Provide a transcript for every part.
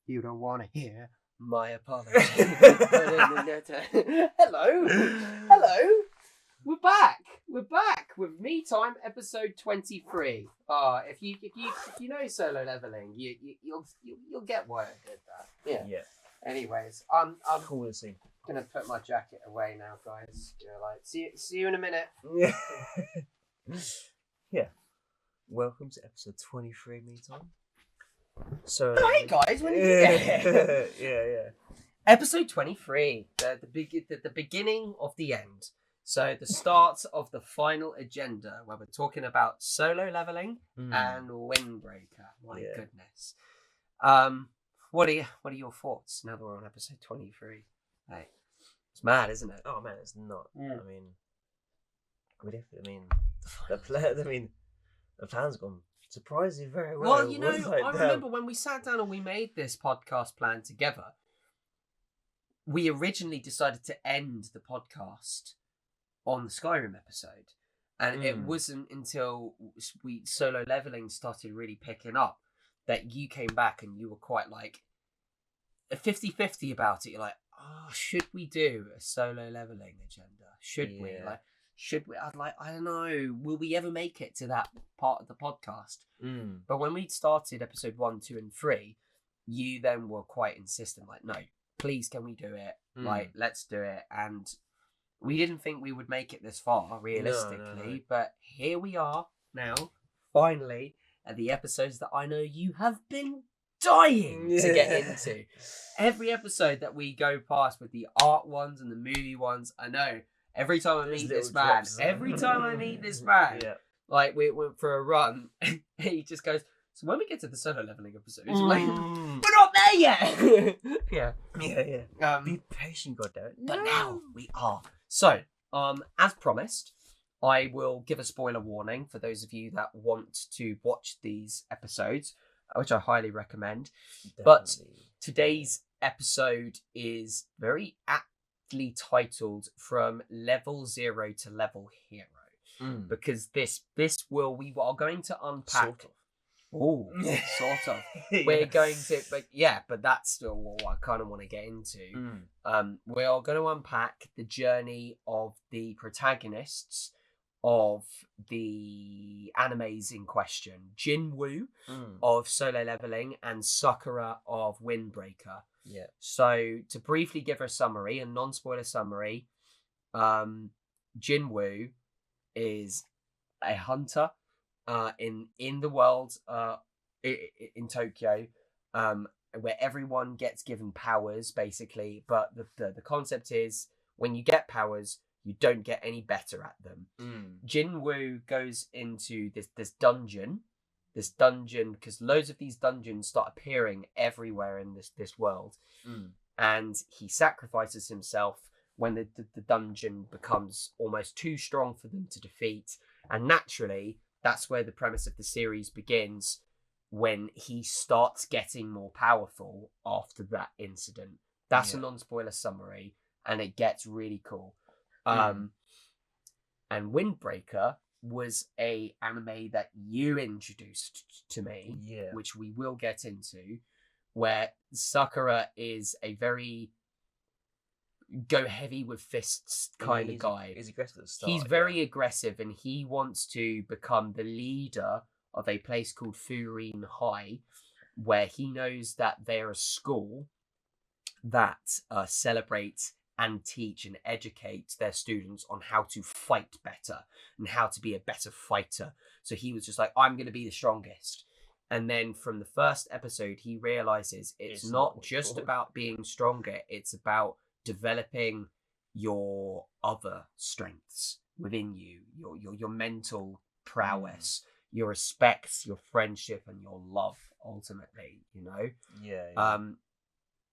You don't want to hear my apology. Hello. We're back with Me Time episode 23. If you know solo leveling, you'll get why I did that. Yeah. Anyways, I'm cool to see. Gonna put my jacket away now, guys. See you in a minute. Yeah. Yeah. Welcome to episode 23 of Me Time. So hey guys, when did you get here? Yeah. Episode 23, the beginning of the end. So the start of the final agenda, where we're talking about solo leveling and Windbreaker. My goodness. What are your thoughts now that we're on episode 23? Hey, it's mad, isn't it? Oh man, it's not. Yeah. The plan's gone surprisingly very well. Well, you know, I remember when we sat down and we made this podcast plan together, we originally decided to end the podcast on the Skyrim episode. And it wasn't until we solo leveling started really picking up that you came back and you were quite like 50-50 about it. You're like, oh, should we do a solo leveling agenda? Should we? I don't know. Will we ever make it to that part of the podcast? But when we started episode 1, 2, and 3, you then were quite insistent, like, no, please, can we do it? Like, let's do it. And we didn't think we would make it this far, realistically. No. But here we are now, finally, at the episodes that I know you have been dying to get into. Every episode that we go past with the art ones and the movie ones, I know. Every time I meet this man, like we went for a run, he just goes, so when we get to the solo leveling episodes, like, we're not there yet. Yeah. Be patient, goddammit. But now we are. So, as promised, I will give a spoiler warning for those of you that want to watch these episodes, which I highly recommend. Definitely. But today's episode is very aptly titled From Level 0 to Level Hero. Because we are going to unpack... Sort of. Oh, sort of. We're going to... But that's still what I kind of want to get into. We are going to unpack the journey of the protagonists of the animes in question. Jinwoo of Solo Leveling and Sakura of Windbreaker. Yeah. So to briefly give a summary, a non-spoiler summary, Jinwoo is a hunter in the world in Tokyo, where everyone gets given powers basically, but the concept is when you get powers, you don't get any better at them. Jinwoo goes into this dungeon because loads of these dungeons start appearing everywhere in this world, and he sacrifices himself when the dungeon becomes almost too strong for them to defeat. And naturally, that's where the premise of the series begins, when he starts getting more powerful after that incident. That's a non-spoiler summary, and it gets really cool. And Windbreaker was a anime that you introduced to me, which we will get into, where Sakura is a very go heavy with fists kind of guy. He's aggressive at the start. He's very aggressive, and he wants to become the leader of a place called Furin High, where he knows that they're a school that celebrates and teach and educate their students on how to fight better and how to be a better fighter. So he was just like, I'm going to be the strongest. And then from the first episode, he realizes it's not just about being stronger. It's about developing your other strengths within you, your mental prowess, your respect, your friendship, and your love, ultimately, you know? Yeah.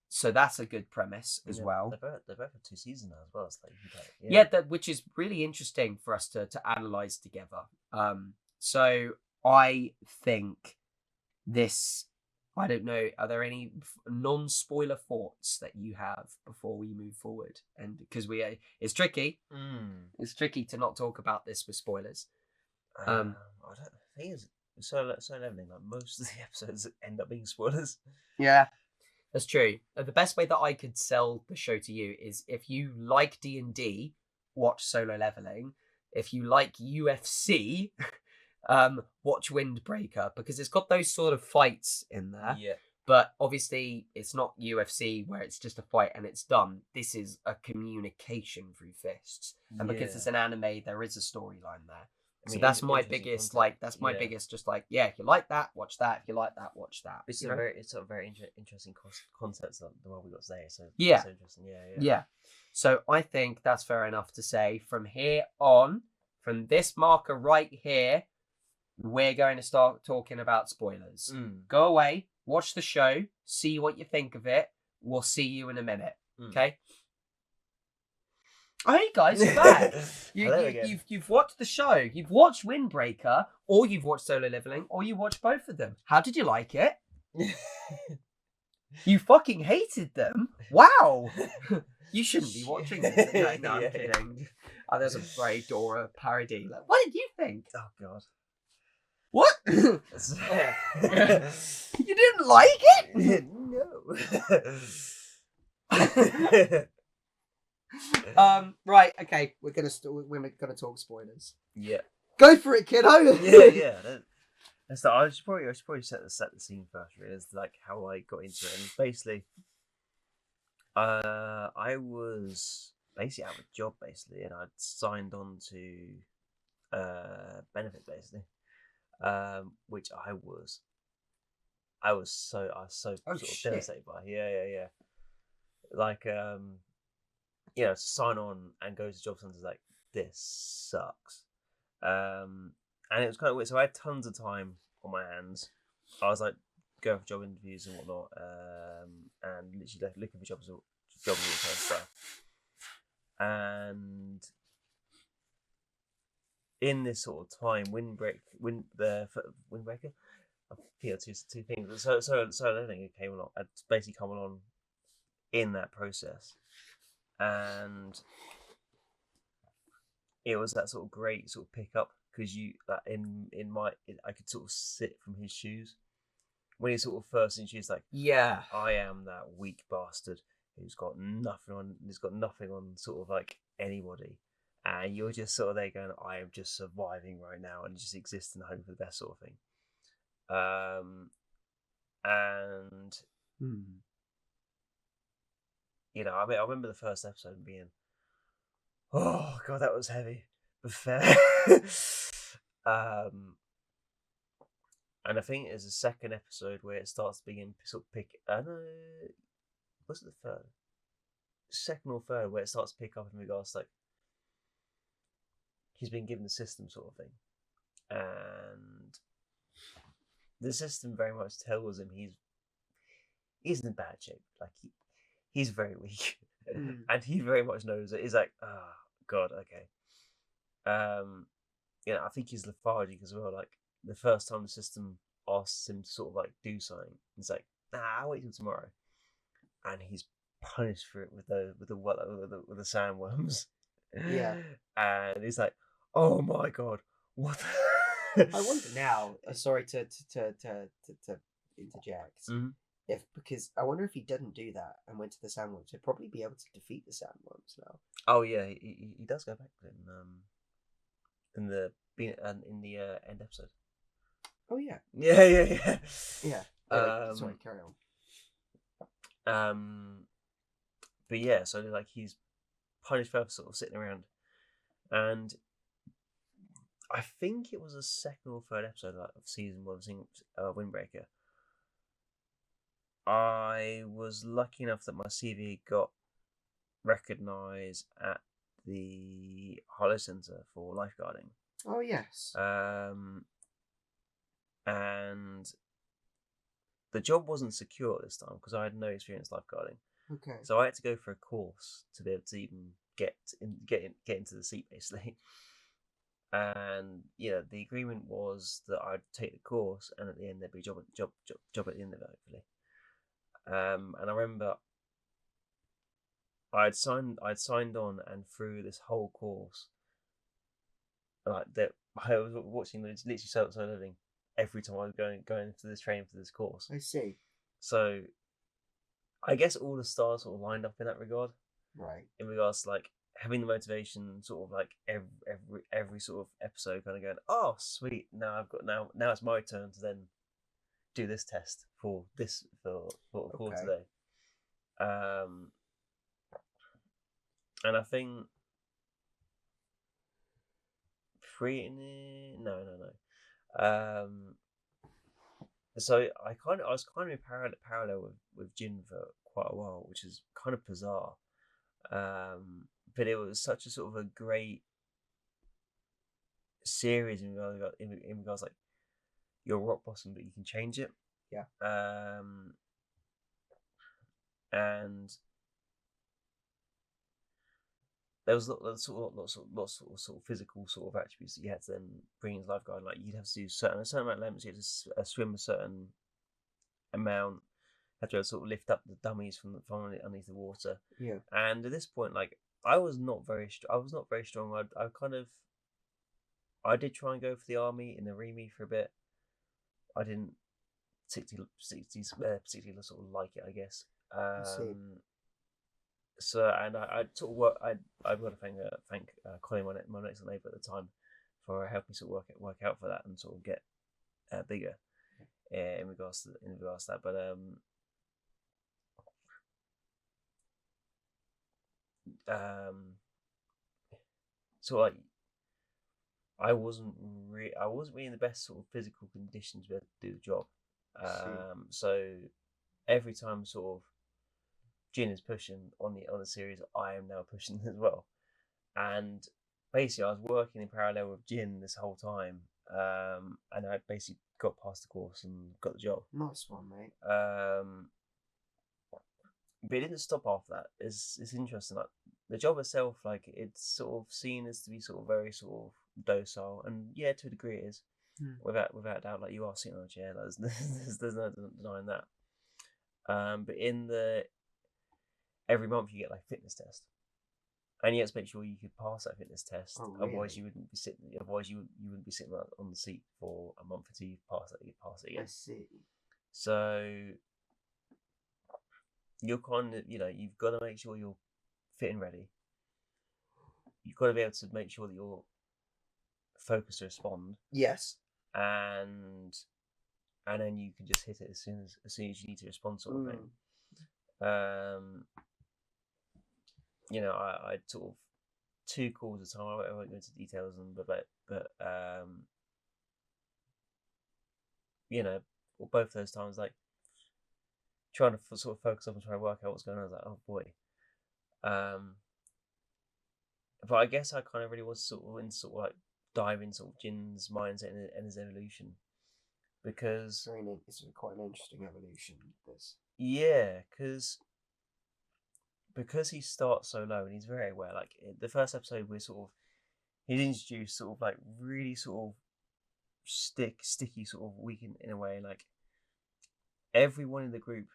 So that's a good premise as well. They're both 2 seasons now as well. It's like, which is really interesting for us to analyze together. So I think this, I don't know, are there any non-spoiler thoughts that you have before we move forward? And because it's tricky. It's tricky to not talk about this with spoilers. I don't think it's so leveling. Like most of the episodes end up being spoilers. Yeah. That's true. The best way that I could sell the show to you is if you like D&D, watch Solo Leveling. If you like UFC, watch Windbreaker, because it's got those sort of fights in there. Yeah. But obviously, it's not UFC where it's just a fight and it's done. This is a communication through fists, and because it's an anime, there is a storyline there. So that's my biggest, biggest, just like, yeah, if you like that, watch that. If you like that, watch that. It's a very interesting concept, the one we got today. So yeah, so interesting. Yeah. So I think that's fair enough to say from here on, from this marker right here, we're going to start talking about spoilers. Go away, watch the show, see what you think of it. We'll see you in a minute. Okay. Oh, hey guys, you're back. You've watched the show. You've watched Windbreaker, or you've watched Solo Leveling, or you watched both of them. How did you like it? You fucking hated them. Wow. You shouldn't be watching this. No, I'm kidding. Oh, there's a very Dora parody. Like, what did you think? Oh God. What? You didn't like it? No. Right. Okay. We're gonna talk spoilers. Yeah. Go for it, kiddo. Yeah. I should probably set the scene first. Really, is like how I got into it, and basically, I was basically out of a job, and I'd signed on to benefit, which I was so sort of devastated by. Yeah. Like, to sign on and go to job centers, like, this sucks. And it was kind of weird. So I had tons of time on my hands. I was like going for job interviews and whatnot, and literally looking for jobs and all kind of stuff. And in this sort of time, Windbreaker. I feel two things. So I think it came along. I'd basically come along in that process, and it was that sort of great sort of pickup, because I could sort of sit from his shoes when he sort of first introduced, like, yeah, I am that weak bastard who's got nothing on sort of like anybody, and you're just sort of there going, I am just surviving right now and just exist and hope for the best sort of thing. And I mean, I remember the first episode being, oh God, that was heavy but fair. And I think there's a second episode where it starts to begin sort of pick. Was it the third? Second or third, where it starts to pick up in regards to, like, he's been given the system sort of thing, and the system very much tells him he's in bad shape. Like, he's very weak, and he very much knows it. He's like, oh God, okay. I think he's lethargic as well. Like, the first time the system asks him to sort of like do something, he's like, nah, I'll wait till tomorrow, and he's punished for it with the sandworms. Yeah. And he's like, oh my God, what? I wonder now. Sorry to interject. Because I wonder if he didn't do that and went to the sandworms, he'd probably be able to defeat the sandworms now. Oh yeah, he does go back in the end episode. Oh yeah. Yeah. Sorry, carry on. But yeah, so like he's punished for sort of sitting around, and I think it was a second or third episode of season 1 of Windbreaker. I was lucky enough that my CV got recognised at the Hollow Centre for lifeguarding. Oh yes. And the job wasn't secure this time because I had no experience lifeguarding. Okay. So I had to go for a course to be able to even get into the seat, basically. And the agreement was that I'd take the course, and at the end there'd be a job at the end of it, hopefully. And I remember I'd signed on, and through this whole course, like that, I was watching literally so living every time I was going into this training for this course. I see. So I guess all the stars sort of lined up in that regard. Right. In regards to like having the motivation, sort of like every sort of episode, kind of going, oh sweet, now it's my turn to then do this test for today. And I think so I was kind of in parallel with Jin for quite a while, which is kind of bizarre. But it was such a sort of a great series in regards like you're rock bottom, but you can change it. Yeah. And there was lots of physical sort of attributes that you had to then bring into lifeguard. Like you'd have to do a certain amount of lengths. You had to swim a certain amount. Have to sort of lift up the dummies from underneath the water. Yeah. And at this point, like I was not very strong. I did try and go for the army in the Remi for a bit. I didn't particularly sort of like it, I guess. So, and I sort of work. I've got to thank Colin, my next door neighbour at the time, for helping me sort of work out for that and sort of get bigger in regards to that. But so like I wasn't really in the best sort of physical conditions to be able to do the job. So every time sort of Jin is pushing on the series, I am now pushing as well. And basically I was working in parallel with Jin this whole time. And I basically got past the course and got the job. Nice one, mate. But it didn't stop after that. It's interesting. Like the job itself, like it's sort of seen as to be sort of very sort of docile, and yeah, to a degree it is. Without doubt, like you are sitting on a chair. Like, there's no denying that. But every month you get like a fitness test, and you have to make sure you could pass that fitness test. Oh, really? Otherwise, you wouldn't be sitting. Otherwise, you wouldn't be sitting on the seat for a month until you pass it again. I see. So you're kind of, you've got to make sure you're fit and ready. You've got to be able to make sure that you're focused to respond. Yes. And then you can just hit it as soon as you need to respond, sort of thing. I sort of 2 calls at a time. I won't go into details on, but both those times, like trying to sort of focus up and try to work out what's going on. I was like, oh boy. But I guess I kind of really was sort of like dive into sort of Jin's mindset and his evolution, because it's quite an interesting evolution. This. Yeah, because he starts so low and he's very aware. Like the first episode, he's introduced sort of like really sort of sticky sort of weak in a way. Like everyone in the group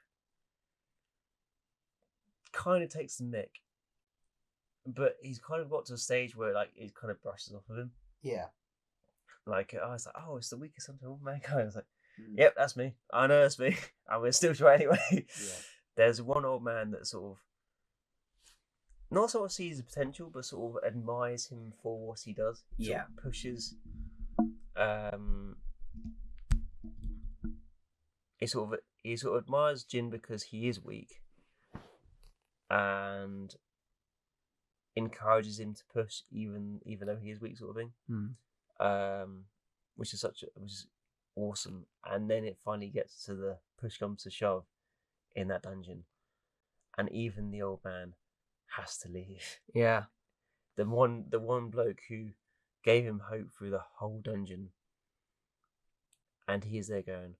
kind of takes the mick, but he's kind of got to a stage where like it kind of brushes off of him. Yeah. Like I was like, oh, it's the weakest of all mankind. I was like, yep, that's me. I know that's me. I'm gonna still try anyway. Yeah. There's one old man that sort of not sort of sees the potential, but sort of admires him for what he does. He sort of pushes. He sort of admires Jin because he is weak, and encourages him to push even though he is weak, sort of thing. Which is awesome. And then it finally gets to the push comes to shove in that dungeon, and even the old man has to leave. Yeah. The one bloke who gave him hope through the whole dungeon, and he is there going,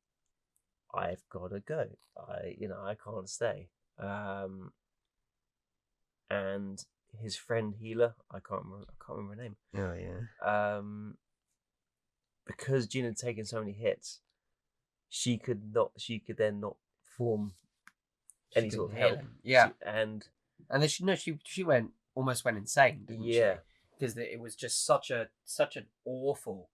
I've got to go. I can't stay. And his friend healer, I can't remember her name. Oh yeah. Because Jin had taken so many hits, she could then not form any sort of help. Yeah. And then she almost went insane, didn't she? Because it was just such an awful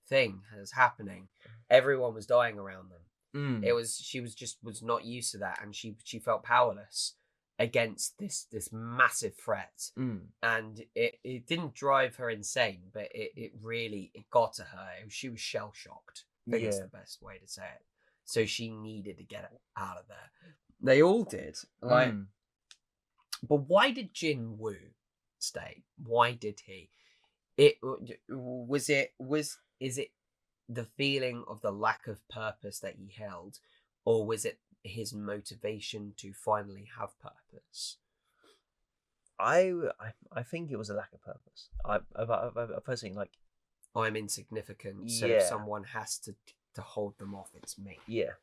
thing was happening. Everyone was dying around them. She was not used to that, and she felt powerless against this massive threat. And it didn't drive her insane, but it really got to her. She was shell shocked. I think it's the best way to say it. So she needed to get out of there. They all did. Like, but why did Jinwoo stay? Why did he? Is it the feeling of the lack of purpose that he held, or was it his motivation to finally have purpose? I think it was a lack of purpose. I personally, like, I'm insignificant, so if someone has to hold them off, it's me. Yeah,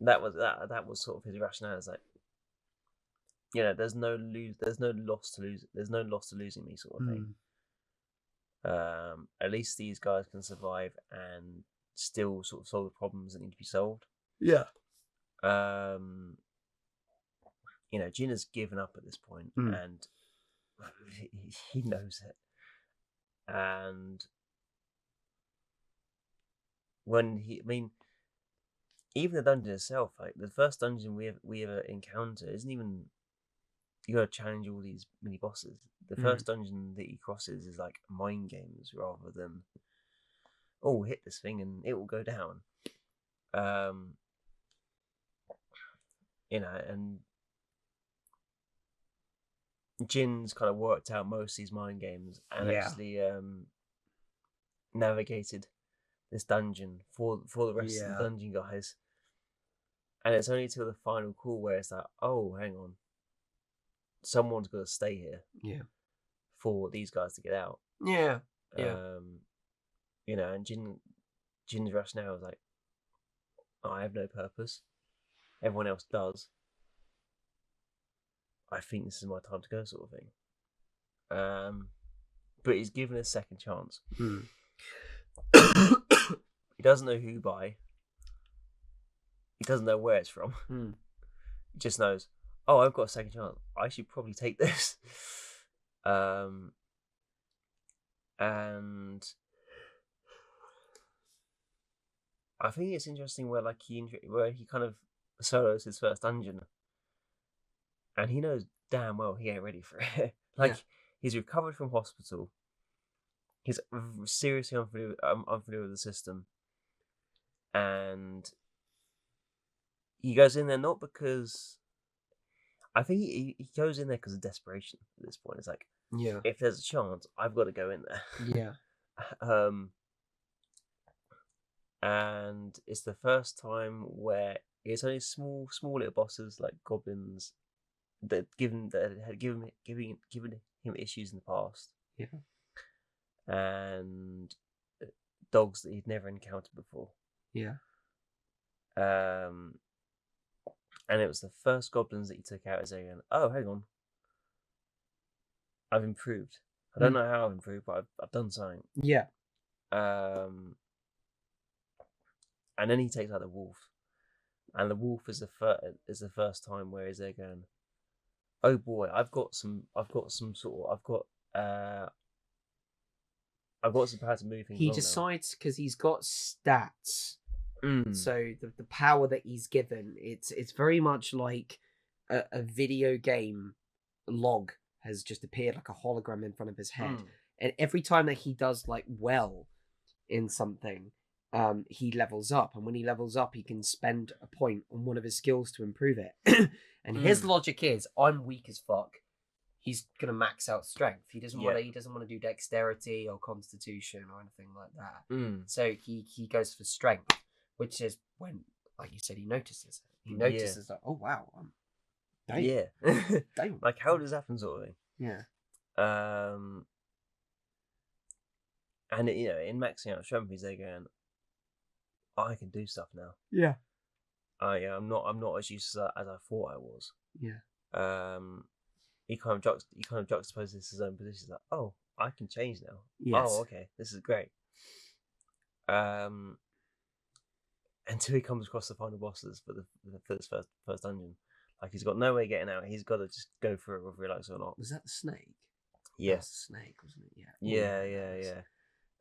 that was sort of his rationale. Is like, there's no loss to losing me, sort of thing. At least these guys can survive and still sort of solve the problems that need to be solved. Yeah. Jin has given up at this point, and he knows it. And even the dungeon itself, like the first dungeon we ever encounter, isn't even. You gotta challenge all these mini bosses. The first dungeon that he crosses is like mind games rather than, hit this thing and it will go down. And Jin's kind of worked out most of these mind games and actually navigated this dungeon for the rest of the dungeon guys. And it's only till the final call where it's like, oh, hang on. Someone's got to stay here. Yeah. For these guys to get out. Yeah. And Jin's rationale was like, I have no purpose. Everyone else does. I think this is my time to go, sort of thing. But he's given a second chance. He doesn't know who by. He doesn't know where it's from. He just knows, I've got a second chance. I should probably take this. And I think it's interesting where he kind of solos his first dungeon, and he knows damn well he ain't ready for it. He's recovered from hospital. He's seriously unfamiliar with the system, and he goes in there not because. I think he goes in there because of desperation at this point. It's like, if there's a chance, I've got to go in there. Yeah. And it's the first time where it's only small little bosses like goblins that had given him issues in the past. Yeah. And dogs that he'd never encountered before. Yeah. And it was the first goblins that he took out as going, oh, hang on. I've improved. I don't know how I've improved, but I've done something. Yeah. And then he takes out the wolf. And the wolf is the first time where he's there going, oh boy, I've got some power to move things. He decides because he's got stats. So the power that he's given, it's very much like a video game log has just appeared like a hologram in front of his head. And every time that he does well in something, he levels up. And when he levels up, he can spend a point on one of his skills to improve it. And his logic is, I'm weak as fuck. He's gonna max out strength. He doesn't want to do dexterity or constitution or anything like that. So he goes for strength. Which is when, like you said, he notices it. He notices that, oh wow, damn. Yeah. Damn. Like, how does that happen, sort of thing? Yeah. And in maxing out strength, he's there going, I can do stuff now. Yeah. I'm not as useless as I thought I was. Yeah. He kind of juxtaposes his own position. Like, oh, I can change now. Yes. Oh, okay, this is great. Until he comes across the final bosses for this first dungeon. Like, he's got no way of getting out. He's got to just go for it, whether he likes it or not. Was that the snake? Yeah. That was the snake, wasn't it? Yeah. It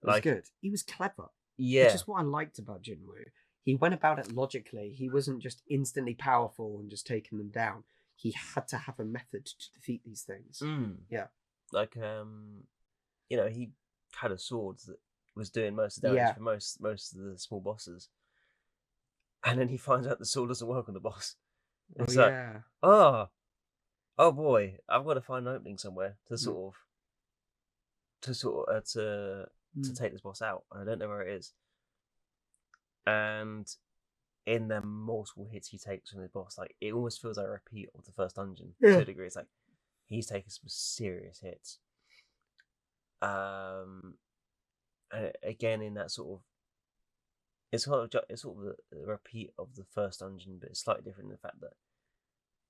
was good. He was clever. Yeah. Which is what I liked about Jinwoo. he went about it logically. He wasn't just instantly powerful and just taking them down. He had to have a method to defeat these things. Yeah. Like, you know, he had a sword that was doing most of the damage for most of the small bosses. And then he finds out the sword doesn't work on the boss. It's oh boy, I've got to find an opening somewhere to to take this boss out. I don't know where it is. And in the multiple hits he takes from the boss, like, it almost feels like a repeat of the first dungeon to a degree. It's like he's taking some serious hits. And again, in that sort of, it's sort of a repeat of the first dungeon, but it's slightly different in the fact that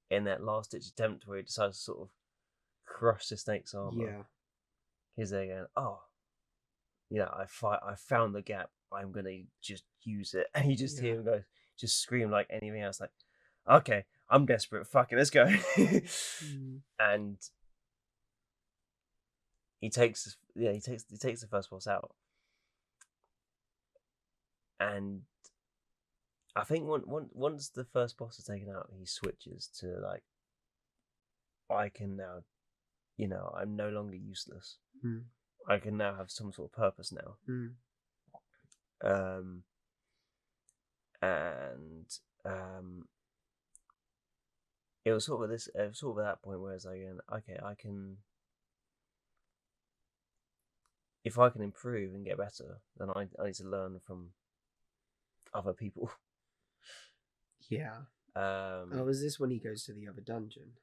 in that last ditch attempt where he decides to sort of crush the snake's armor, he's there going, oh, you know, I found the gap, I'm gonna just use it. And you just hear him go, just scream like anything else, like, okay, I'm desperate, fuck it, let's go. And he takes the first boss out. And I think once the first boss is taken out, he switches to like, I can now, you know, I'm no longer useless. I can now have some sort of purpose now. It was sort of at that point where it's like, okay, I can, if I can improve and get better, then I need to learn from other people. Is this when he goes to the other dungeon?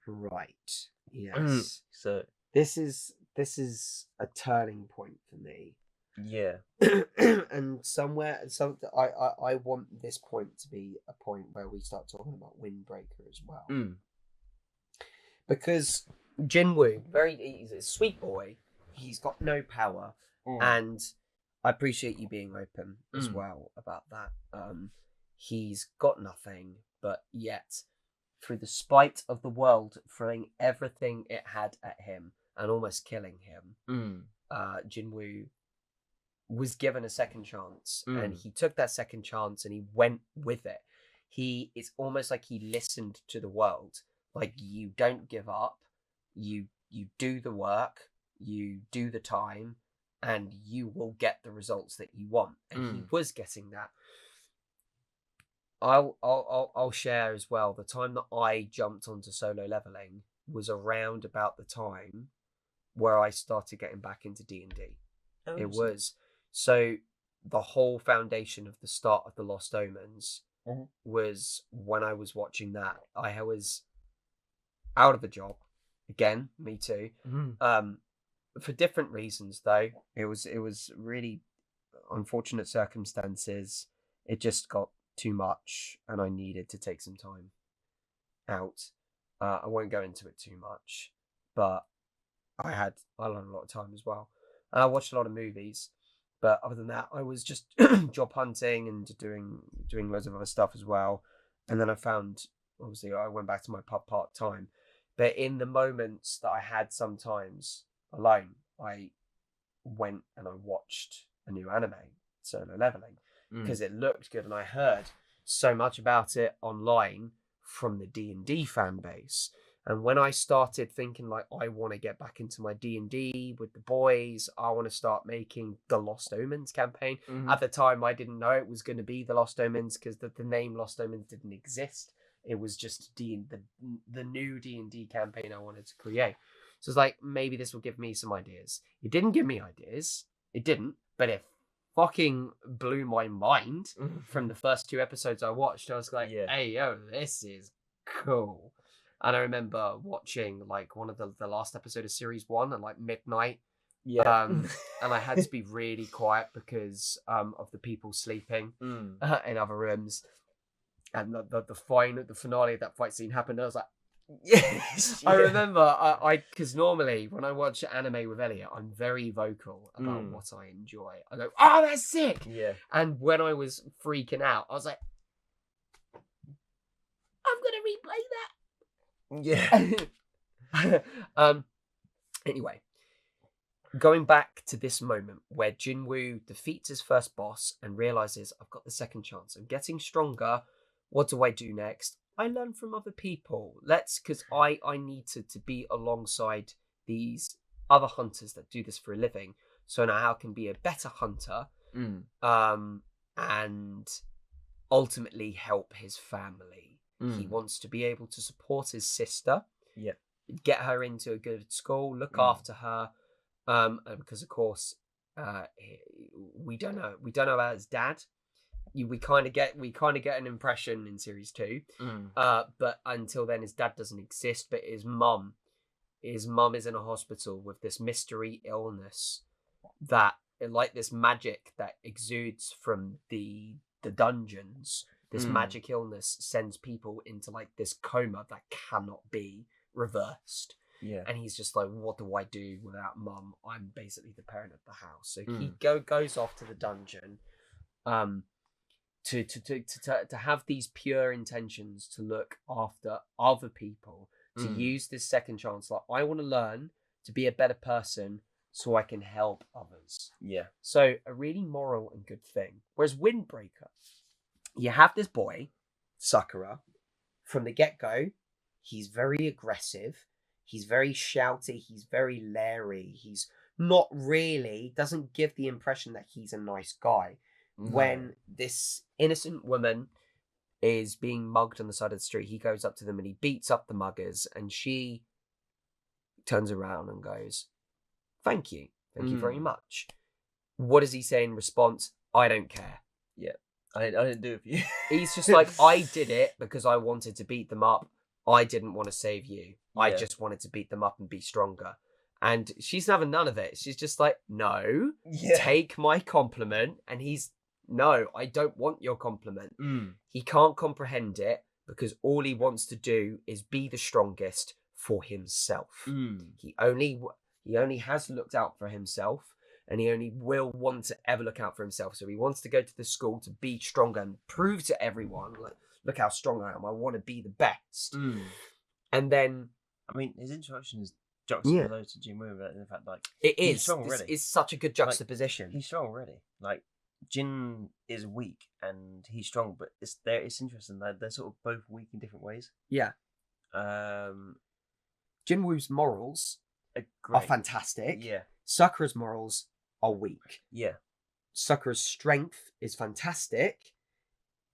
Right. Yes. So this is a turning point for me. And I want this point to be a point where we start talking about Windbreaker as well. Because Jinwoo, he's a sweet boy. He's got no power, and I appreciate you being open as well about that. He's got nothing, but yet, through the spite of the world throwing everything it had at him and almost killing him, Jinwoo was given a second chance, and he took that second chance and he went with it. It's almost like he listened to the world. Like, you don't give up, you do the work, you do the time, and you will get the results that you want. And he was getting that. I'll share as well, the time that I jumped onto solo leveling was around about the time where I started getting back into D&D. It was, so the whole foundation of the start of the Lost Omens was when I was watching that. I was out of a job again, me too, for different reasons though. It was really unfortunate circumstances. It just got too much and I needed to take some time out. I won't go into it too much, but I learned a lot of time as well. And I watched a lot of movies, but other than that, I was just job hunting and doing loads of other stuff as well. And then I found, obviously, I went back to my pub part-time. But in the moments that I had sometimes alone, I went and I watched a new anime, Solo Leveling, because it looked good, and I heard so much about it online from the D&D fan base. And when I started thinking, like, I want to get back into my D&D with the boys, I want to start making the Lost Omens campaign. At the time, I didn't know it was going to be the Lost Omens, because the name Lost Omens didn't exist. It was just the new D&D campaign I wanted to create. So it's like, maybe this will give me some ideas. It didn't give me ideas. It didn't, but it fucking blew my mind from the first 2 episodes I watched. I was like, hey, yo, this is cool. And I remember watching like one of the last episode of series 1 at like midnight. And I had to be really quiet because of the people sleeping in other rooms. And the finale of that fight scene happened. I was like, yes. I remember because normally when I watch anime with Elliott, I'm very vocal about what I enjoy. I go, oh, that's sick. And when I was freaking out, I was like, I'm gonna replay that. Anyway, going back to this moment where Jinwoo defeats his first boss and realizes, I've got the second chance. I'm getting stronger. What do I do next? I learn from other people. Because I need to be alongside these other hunters that do this for a living. So now I can be a better hunter. And ultimately help his family. He wants to be able to support his sister. Yeah. Get her into a good school, look after her. Because of course, we don't know about his dad. We kind of get an impression in series 2. But until then, his dad doesn't exist. But his mum is in a hospital with this mystery illness that, like this magic that exudes from the dungeons. This magic illness sends people into like this coma that cannot be reversed. Yeah. And he's just like, what do I do without mum? I'm basically the parent of the house. So he goes off to the dungeon to have these pure intentions to look after other people, to use this second chance. Like, I want to learn to be a better person so I can help others. Yeah. So a really moral and good thing. Whereas Windbreaker, you have this boy, Sakura, from the get-go, he's very aggressive. He's very shouty. He's very leery. He's not really, doesn't give the impression that he's a nice guy. No. When this innocent woman is being mugged on the side of the street, he goes up to them and he beats up the muggers, and she turns around and goes, thank you very much. What does he say in response? I don't care. Yeah, I didn't do it for you. He's just like, I did it because I wanted to beat them up. I didn't want to save you. Yeah. I just wanted to beat them up and be stronger. And she's having none of it. She's just like, no, take my compliment. And he's, no, I don't want your compliment. He can't comprehend it because all he wants to do is be the strongest for himself. He only has looked out for himself, and he only will want to ever look out for himself. So he wants to go to the school to be stronger and prove to everyone, like, look how strong I am. I want to be the best. And then, I mean, his introduction is juxtaposed to Jinwoo, in the fact, like, it is. He's strong already. It's such a good juxtaposition. Like, he's strong already. Like, Jin is weak and he's strong, but it's interesting that they're sort of both weak in different ways. Yeah. Jinwoo's morals are fantastic. Yeah. Sakura's morals are weak. Yeah. Sakura's strength is fantastic.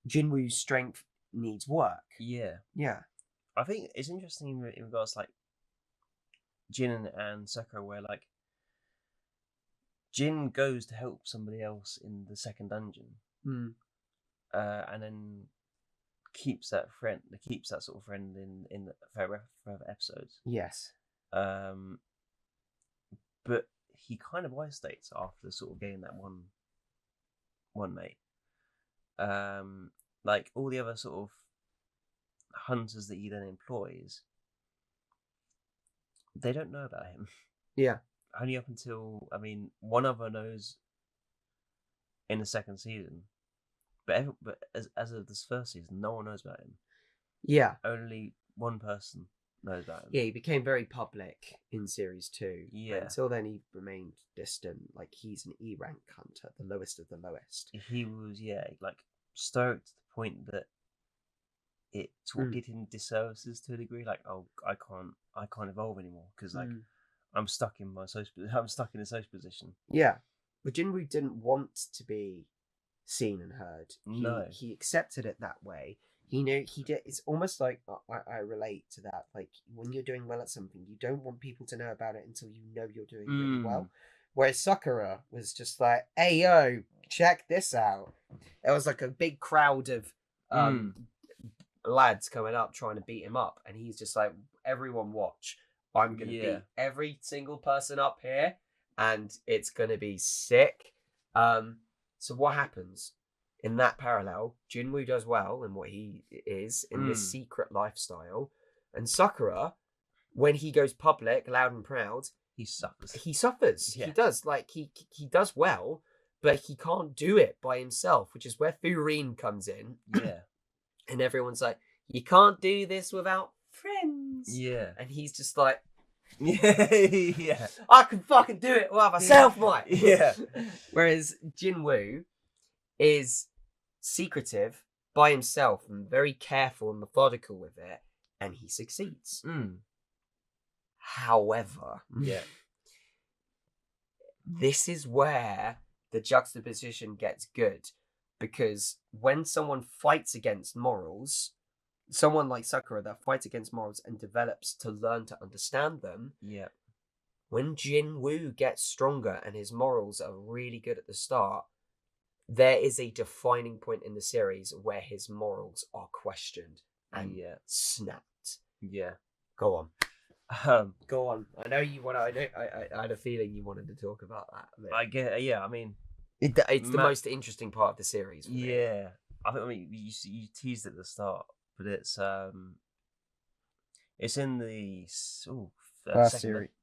Jinwoo's strength needs work. Yeah. Yeah. I think it's interesting in regards to, like, Jin and Sakura, where, like, Jin goes to help somebody else in the second dungeon, and then keeps that sort of friend in the further episodes. Yes. But he kind of isolates after sort of getting that one mate. Like, all the other sort of hunters that he then employs, they don't know about him. Yeah. Only up until, I mean, one other knows in the second season, but as of this first season, no one knows about him. Yeah. Only one person knows about him. Yeah, he became very public in series 2. Yeah. Until then, he remained distant. Like, he's an E rank hunter, the lowest of the lowest. He was, like, stoic to the point that it sort of did him disservices to a degree. Like, oh, I can't evolve anymore because, like, I'm stuck in a social position. Yeah, but Jinwoo didn't want to be seen and heard. He accepted it that way. He knew he did. It's almost like I relate to that. Like, when you're doing well at something, you don't want people to know about it until you know you're doing really well. Whereas Sakura was just like, "Hey yo, check this out." It was like a big crowd of lads coming up trying to beat him up, and he's just like, "Everyone watch. I'm going to beat every single person up here, and it's going to be sick." So what happens? In that parallel, Jinwoo does well in what he is in this secret lifestyle. And Sakura, when he goes public, loud and proud, he suffers. Yeah. He does. Like, he does well, but he can't do it by himself, which is where Furine comes in. Yeah. And everyone's like, you can't do this without friends. Yeah. And he's just like, Yeah. I can fucking do it by myself, mate. Yeah. Whereas Jinwoo is secretive by himself and very careful and methodical with it, and he succeeds. However, Yeah. this is where the juxtaposition gets good, because when someone fights against morals, someone like Sakura that fights against morals and develops to learn to understand them, Yeah. when Jinwoo gets stronger and his morals are really good at the start, there is a defining point in the series where his morals are questioned and snapped. Yeah. Go on. Go on. I know you want to. I had a feeling you wanted to talk about that. I get. Yeah. I mean, it's the most interesting part of the series. For me. Yeah. I mean, you teased at the start, but it's in the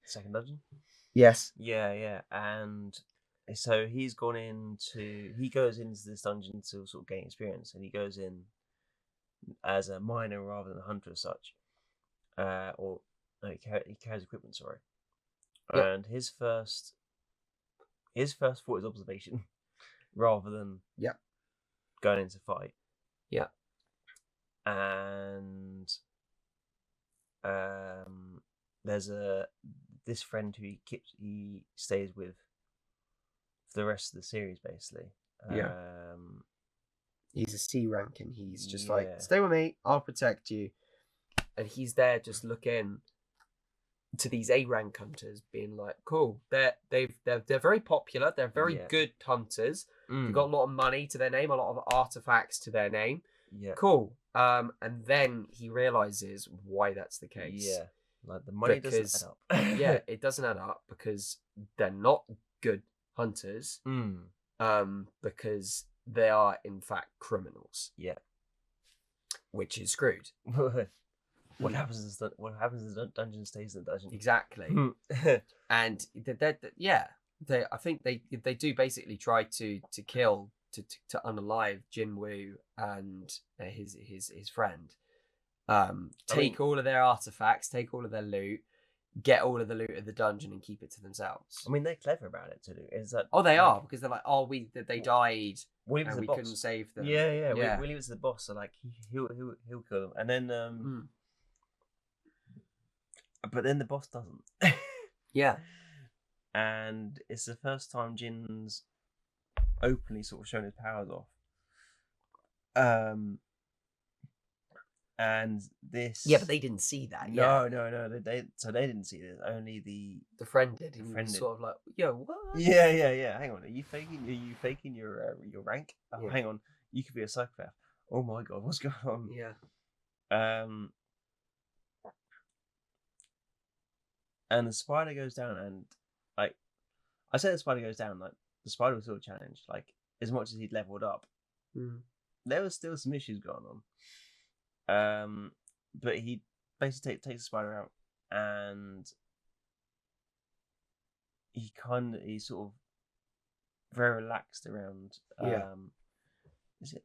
second dungeon. Yes. Yeah, and so he goes into this dungeon to sort of gain experience, and he goes in as a miner rather than a hunter as such, or no, he carries equipment. Sorry, Yep. and his first thought is observation rather than going into fight. Yeah, and there's this friend who he stays with for the rest of the series, basically. He's a C rank, and he's just like, stay with me, I'll protect you. And he's there just looking to these A rank hunters, being like, cool, they're very popular, they're very good hunters. They've got a lot of money to their name, a lot of artifacts to their name. Yeah. Cool. And then he realizes why that's the case. Yeah. Like the money doesn't add up. Yeah, it doesn't add up because they're not good hunters. Because they are in fact criminals. Yeah. Which is screwed. What happens is the dungeon stays in the dungeon. Exactly. And I think they do basically try to kill to unalive Jinwoo and his friend. Take all of their artifacts, take all of their loot, get all of the loot of the dungeon, and keep it to themselves. I mean, they're clever about it too. Is that? Oh, they are, because they're like, they died. We couldn't save them. Yeah. We leave it to the boss, so like he'll kill them, and then but then the boss doesn't. Yeah. And it's the first time Jin's openly sort of shown his powers off. And this. Yeah, but they didn't see that. No. They didn't see this. Only the friend did. The friend sort of like, yo, what? Yeah. Hang on, are you faking your rank? Oh, hang on, you could be a psychopath. Oh my god, what's going on? Yeah. And the spider goes down, and like I said, the spider goes down. Like the spider was still challenged. Like as much as he'd leveled up, there was still some issues going on. But he basically takes the spider out, and he's sort of very relaxed around. Is it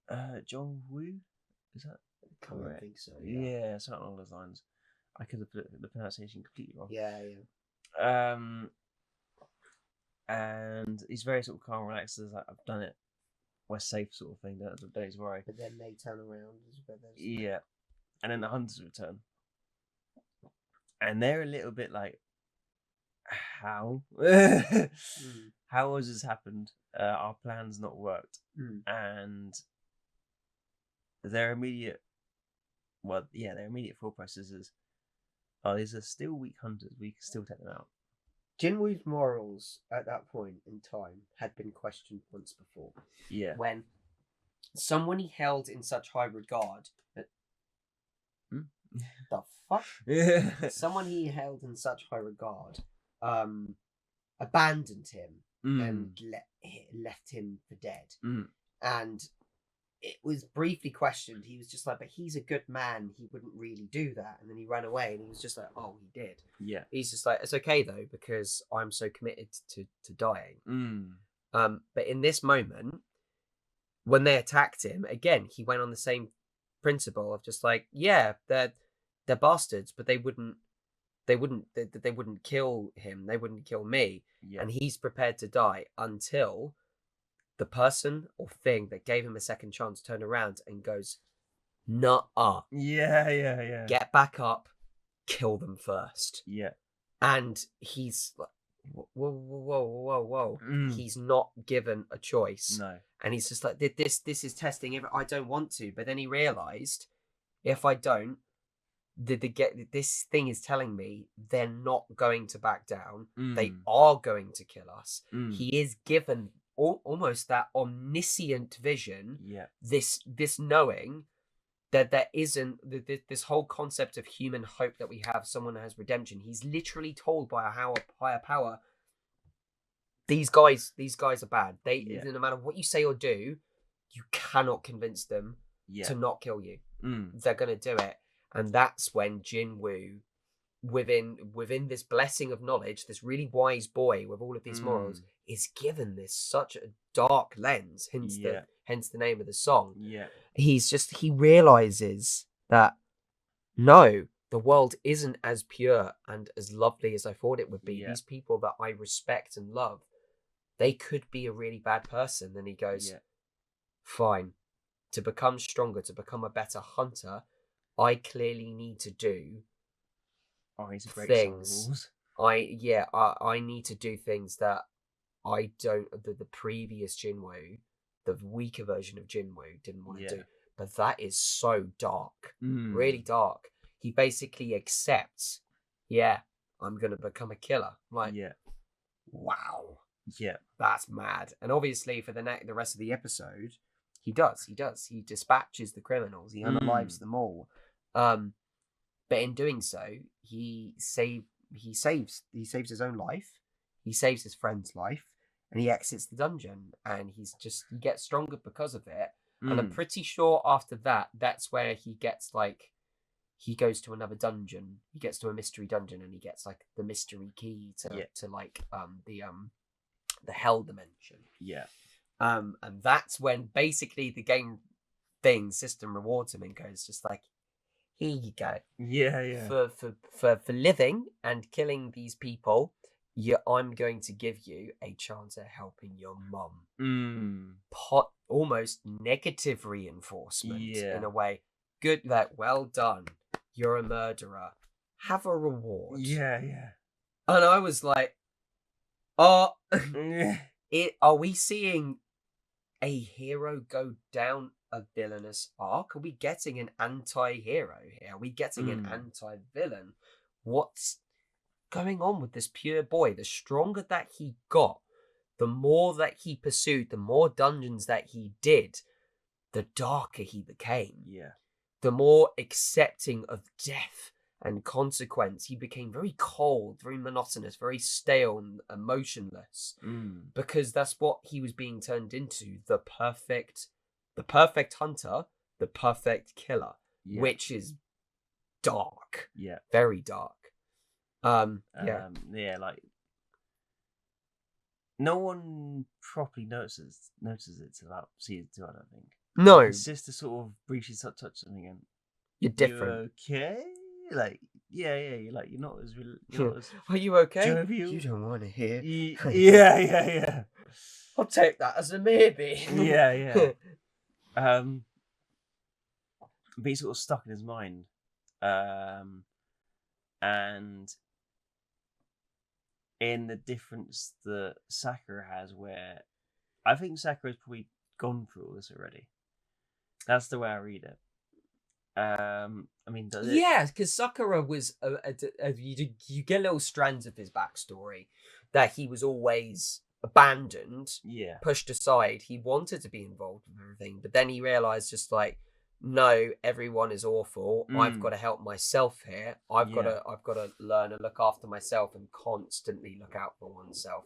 Jinwoo? Is that correct? I think so. Yeah, something along those lines. I could have put the pronunciation completely wrong. Yeah. And he's very sort of calm, relaxed. As like, I've done it. We're safe, sort of thing. Don't worry. But then they turn around. Yeah, and then the hunters return, and they're a little bit like, how? How has this happened? Our plan's not worked, and their immediate thought process is, oh, these are still weak hunters. We can still take them out. Jinwoo's morals at that point in time had been questioned once before. Yeah. When someone he held in such high regard the fuck? Someone he held in such high regard abandoned him and left him for dead. And it was briefly questioned. He was just like, but he's a good man. He wouldn't really do that. And then he ran away, and he was just like, oh, he did. Yeah. He's just like, it's okay though, because I'm so committed to dying. But in this moment, when they attacked him, again, he went on the same principle of just like, yeah, they're they're bastards, but they wouldn't kill him. They wouldn't kill me. Yeah. And he's prepared to die until the person or thing that gave him a second chance turned around and goes, "Nuh-uh. Yeah. Get back up, kill them first." Yeah. And he's like, whoa. He's not given a choice. No. And he's just like, this is testing. I don't want to. But then he realized, if I don't, this thing is telling me they're not going to back down. They are going to kill us. He is given almost that omniscient vision. Yeah. This knowing that there isn't this whole concept of human hope that we have. Someone has redemption. He's literally told by a higher power, these guys are bad. No matter what you say or do, you cannot convince them to not kill you. They're gonna do it. And that's when Jinwoo, within this blessing of knowledge, this really wise boy with all of these morals, is given this such a dark lens, hence the name of the song. Yeah. He realizes that no, the world isn't as pure and as lovely as I thought it would be. These people that I respect and love, they could be a really bad person. And he goes, fine, to become stronger, to become a better hunter, I clearly need to do things. I need to do things that I don't. The previous Jinwoo, the weaker version of Jinwoo, didn't want to do. But that is so dark, really dark. He basically accepts, I'm gonna become a killer. I'm like, wow, that's mad. And obviously, for the rest of the episode, he does. He dispatches the criminals. He unalives them all. But in doing so, he saves his own life. He saves his friend's life, and he exits the dungeon. And he gets stronger because of it. And I'm pretty sure after that, that's where he gets he goes to another dungeon. He gets to a mystery dungeon, and he gets the mystery key to the hell dimension. Yeah. And that's when basically the game system rewards him and goes just here you go. Yeah. For living and killing these people, I'm going to give you a chance at helping your mum. Almost negative reinforcement in a way. Good, well done. You're a murderer. Have a reward. Yeah. And I was like, are we seeing a hero go down a villainous arc? Are we getting an anti-hero here? Are we getting an anti-villain? What's going on with this pure boy? The stronger that he got, the more that he pursued, the more dungeons that he did, the darker he became. Yeah. The more accepting of death and consequence. He became very cold, very monotonous, very stale and emotionless. Because that's what he was being turned into. The perfect hunter, the perfect killer. Which is dark. Yeah. Very dark. No one properly notices it till about season 2, I don't think. No. His sister sort of briefly touched something and you're different. You okay? You're not as Are you okay? Jovial. You don't want to hear. Yeah. I'll take that as a maybe. Yeah. But he's sort of stuck in his mind. And in the difference that Sakura has, where I think Sakura's probably gone through all this already. That's the way I read it. Does it? Yeah, because Sakura was you get little strands of his backstory that he was always abandoned, pushed aside. He wanted to be involved with everything, but then he realized no, everyone is awful. I've got to help myself here. I've got to learn and look after myself and constantly look out for oneself.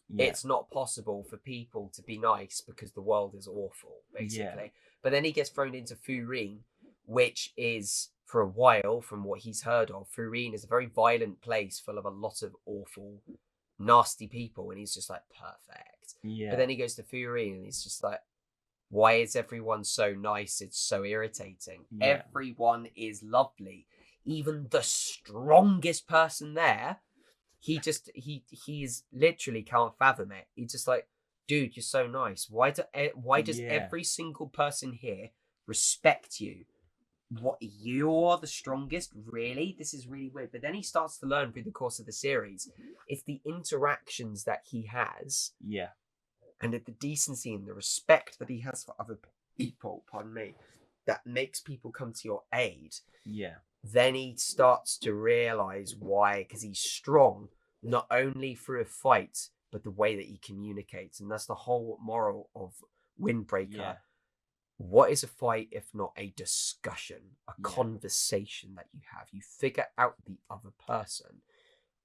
Yeah. It's not possible for people to be nice because the world is awful, basically. Yeah. But then he gets thrown into Furin, which is, for a while, from what he's heard of, Furin is a very violent place full of a lot of awful, nasty people, and he's just perfect. Yeah. But then he goes to Furin and he's just why is everyone so nice? It's so irritating. Yeah. Everyone is lovely. even the strongest person there, he's literally can't fathom it. He's just like, dude, you're so nice. Why does every single person here respect you? What, you're the strongest? Really? This is really weird. But then he starts to learn through the course of the series, it's the interactions that he has, and the decency and the respect that he has for other people, pardon me, that makes people come to your aid. Then he starts to realize why, because he's strong not only through a fight but the way that he communicates. And that's the whole moral of Windbreaker. What is a fight if not a discussion, a conversation that you have? You figure out the other person.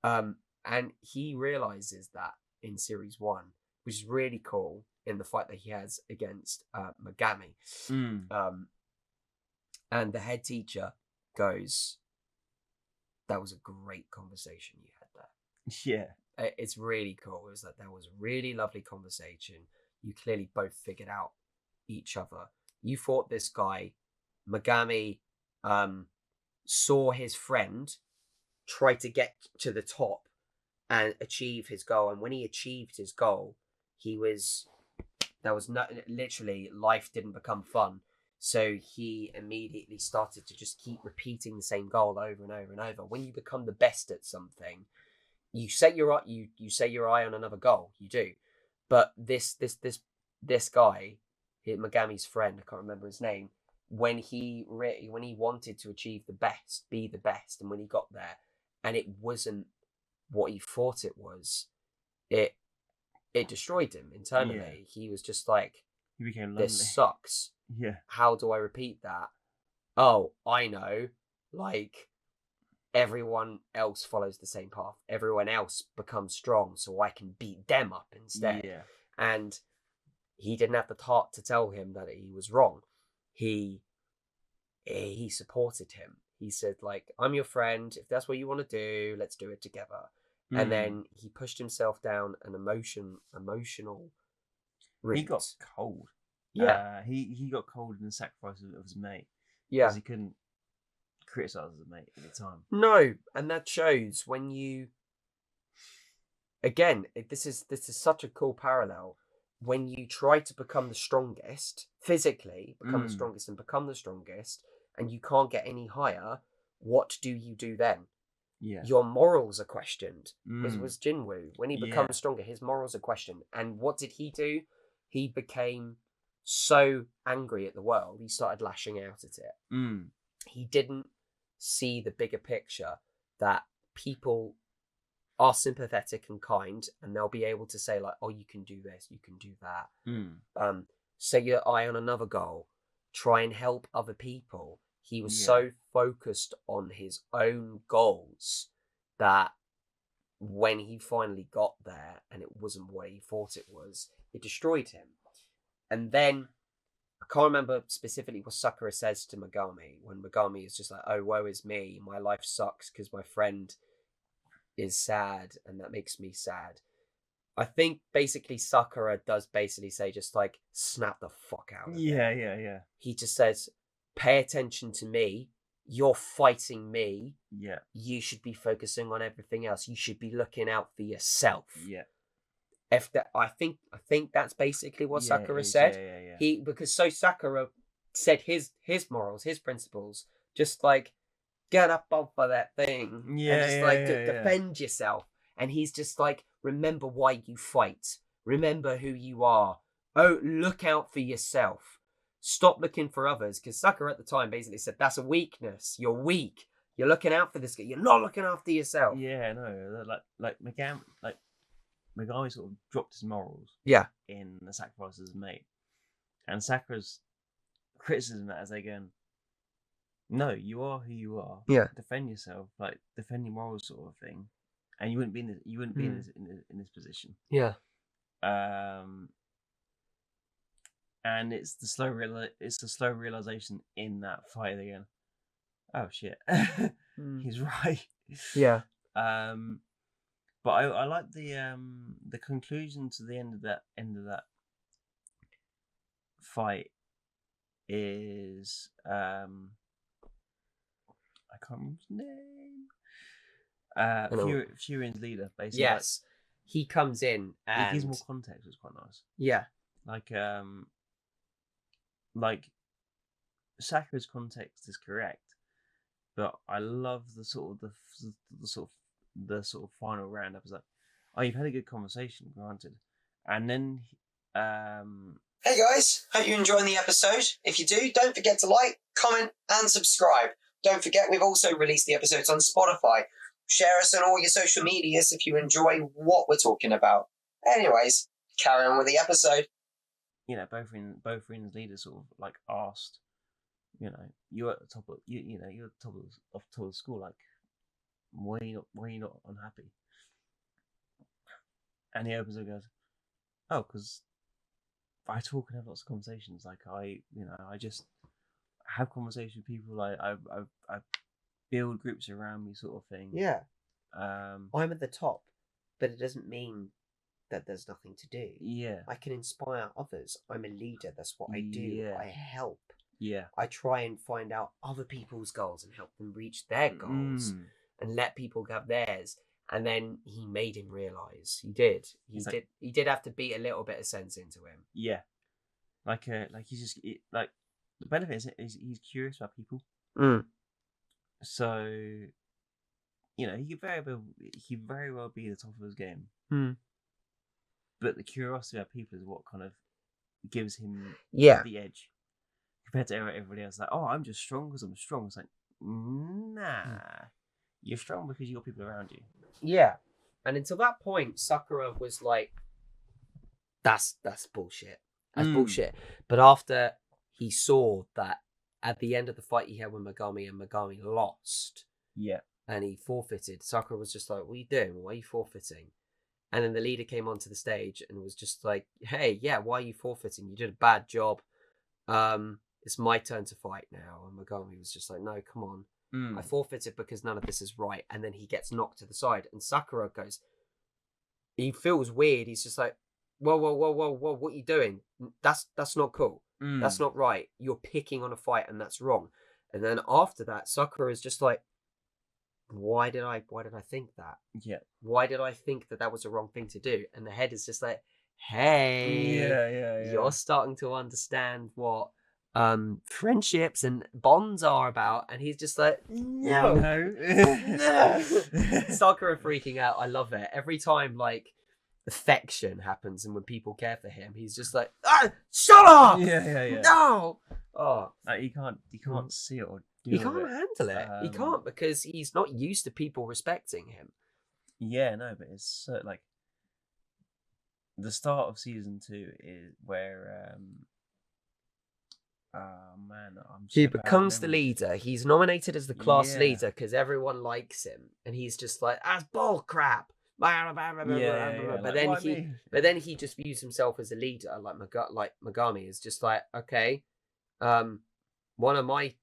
And he realizes that in series 1, which is really cool, in the fight that he has against Megami. And the head teacher goes, that was a great conversation you had there. It's really cool. It was like, that was a really lovely conversation. You clearly both figured out each other. You fought this guy. Megami saw his friend try to get to the top and achieve his goal. And when he achieved his goal, literally, life didn't become fun. So he immediately started to just keep repeating the same goal over and over and over. When you become the best at something, you set your eye on another goal. You do. But this guy, Megami's friend, I can't remember his name, when he wanted to achieve the best, be the best, and when he got there, and it wasn't what he thought it was, it destroyed him internally. He was just like, he became lonely. This sucks. How do I repeat that? Oh, I know. Like, everyone else follows the same path. Everyone else becomes strong, so I can beat them up instead. And he didn't have the heart to tell him that he was wrong. He supported him. He said, like, I'm your friend. If that's what you want to do, let's do it together. And then he pushed himself down an emotional route. He got cold. He got cold in the sacrifice of his mate. Because he couldn't criticize his mate at the time. No, and that shows when you. Again, this is such a cool parallel. When you try to become the strongest, physically become the strongest and become the strongest, and you can't get any higher, what do you do then? Your morals are questioned. As was Jinwoo. When he becomes stronger, his morals are questioned. And what did he do? He became so angry at the world, he started lashing out at it. He didn't see the bigger picture, that people are sympathetic and kind, and they'll be able to say, like, oh, you can do this, you can do that. Set your eye on another goal, try and help other people. He was so focused on his own goals that when he finally got there and it wasn't what he thought it was, it destroyed him. And then I can't remember specifically what Sakura says to Megami, when Megami is just like, oh, woe is me, my life sucks because my friend is sad and that makes me sad. I think basically Sakura does basically say, just like, snap the fuck out of it. Yeah. He just says, pay attention to me. You're fighting me. You should be focusing on everything else. You should be looking out for yourself. I think that's basically what Sakura said. Because Sakura said his morals, his principles, just like, get up off of that thing and just defend yourself. And he's just like, remember why you fight. Remember who you are. Oh, look out for yourself. Stop looking for others. Because Sakura at the time basically said, that's a weakness. You're weak. You're looking out for this guy. You're not looking after yourself. Yeah, no. Like Megami sort of dropped his morals. In the sacrifice of his mate. And Sakura's criticism that as again, no, you are who you are. Defend yourself, like defend your morals, sort of thing, and you wouldn't be in this position. And it's the slow realization in that fight again. Oh shit, he's right. But I like the conclusion to the end of that fight is I can't remember his name. Furion's leader, basically. Yes, he comes in and it gives more context. It's quite nice. Yeah, like Sakura's context is correct, but I love the sort of the final round up. Is like, oh, you've had a good conversation, granted, and then Hey guys, hope you're enjoying the episode. If you do, don't forget to like, comment, and subscribe. Don't forget we've also released the episodes on Spotify. Share us on all your social medias if you enjoy what we're talking about. Anyways, carry on with the episode. Both Rin's leaders sort of like asked, you're at the top of you're at the top of the school, like why are you not unhappy? And he opens and goes, oh, because I talk and have lots of conversations. Like I just have conversations with people. I build groups around me, sort of thing. Yeah. I'm at the top, but it doesn't mean that there's nothing to do. Yeah. I can inspire others. I'm a leader. That's what I do. Yeah. I help. Yeah. I try and find out other people's goals and help them reach their goals and let people have theirs. And then he made him realise. He did. He did have to beat a little bit of sense into him. Yeah. Like he's just like the benefit is he's curious about people. So, he could very well be the top of his game. But the curiosity about people is what kind of gives him the edge compared to everybody else. Like, oh, I'm just strong because I'm strong. It's like, nah, you're strong because you got people around you. Yeah, and until that point, Sakura was like, "That's bullshit. That's bullshit." But after he saw that at the end of the fight he had with Megami and Megami lost, and he forfeited, Sakura was just like, "What are you doing? Why are you forfeiting?" And then the leader came onto the stage and was just like, "Hey, yeah, why are you forfeiting? You did a bad job. It's my turn to fight now." And Megami was just like, "No, come on. I forfeited because none of this is right." And then he gets knocked to the side. And Sakura goes, he feels weird. He's just like, whoa, what are you doing? That's not cool. That's not right. You're picking on a fight and that's wrong. And then after that, Sakura is just like, why did I think that? Yeah. Why did I think that was a wrong thing to do? And the head is just like, hey, you're starting to understand what friendships and bonds are about. And he's just like, no. Sakura freaking out. I love it. Every time like affection happens and when people care for him, he's just like, shut up. No. Oh, like, he can't see it or he can't handle it. He can't because he's not used to people respecting him. Yeah, no, but it's so, like the start of season 2 is where he becomes the leader. He's nominated as the class leader because everyone likes him, and he's just like, that's bull crap. But then he just views himself as a leader, like Megami is just like, okay, one of my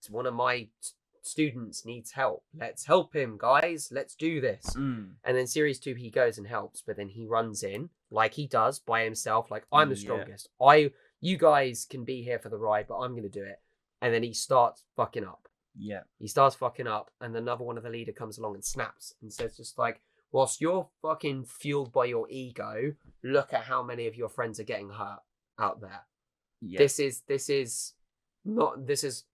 students needs help. Let's help him, guys. Let's do this. And then series 2, he goes and helps, but then he runs in like he does by himself. Like, I'm the strongest. You guys can be here for the ride, but I'm going to do it. And then he starts fucking up. Yeah. He starts fucking up, and another one of the leader comes along and snaps and says just like, whilst you're fucking fueled by your ego, look at how many of your friends are getting hurt out there. Yeah. This is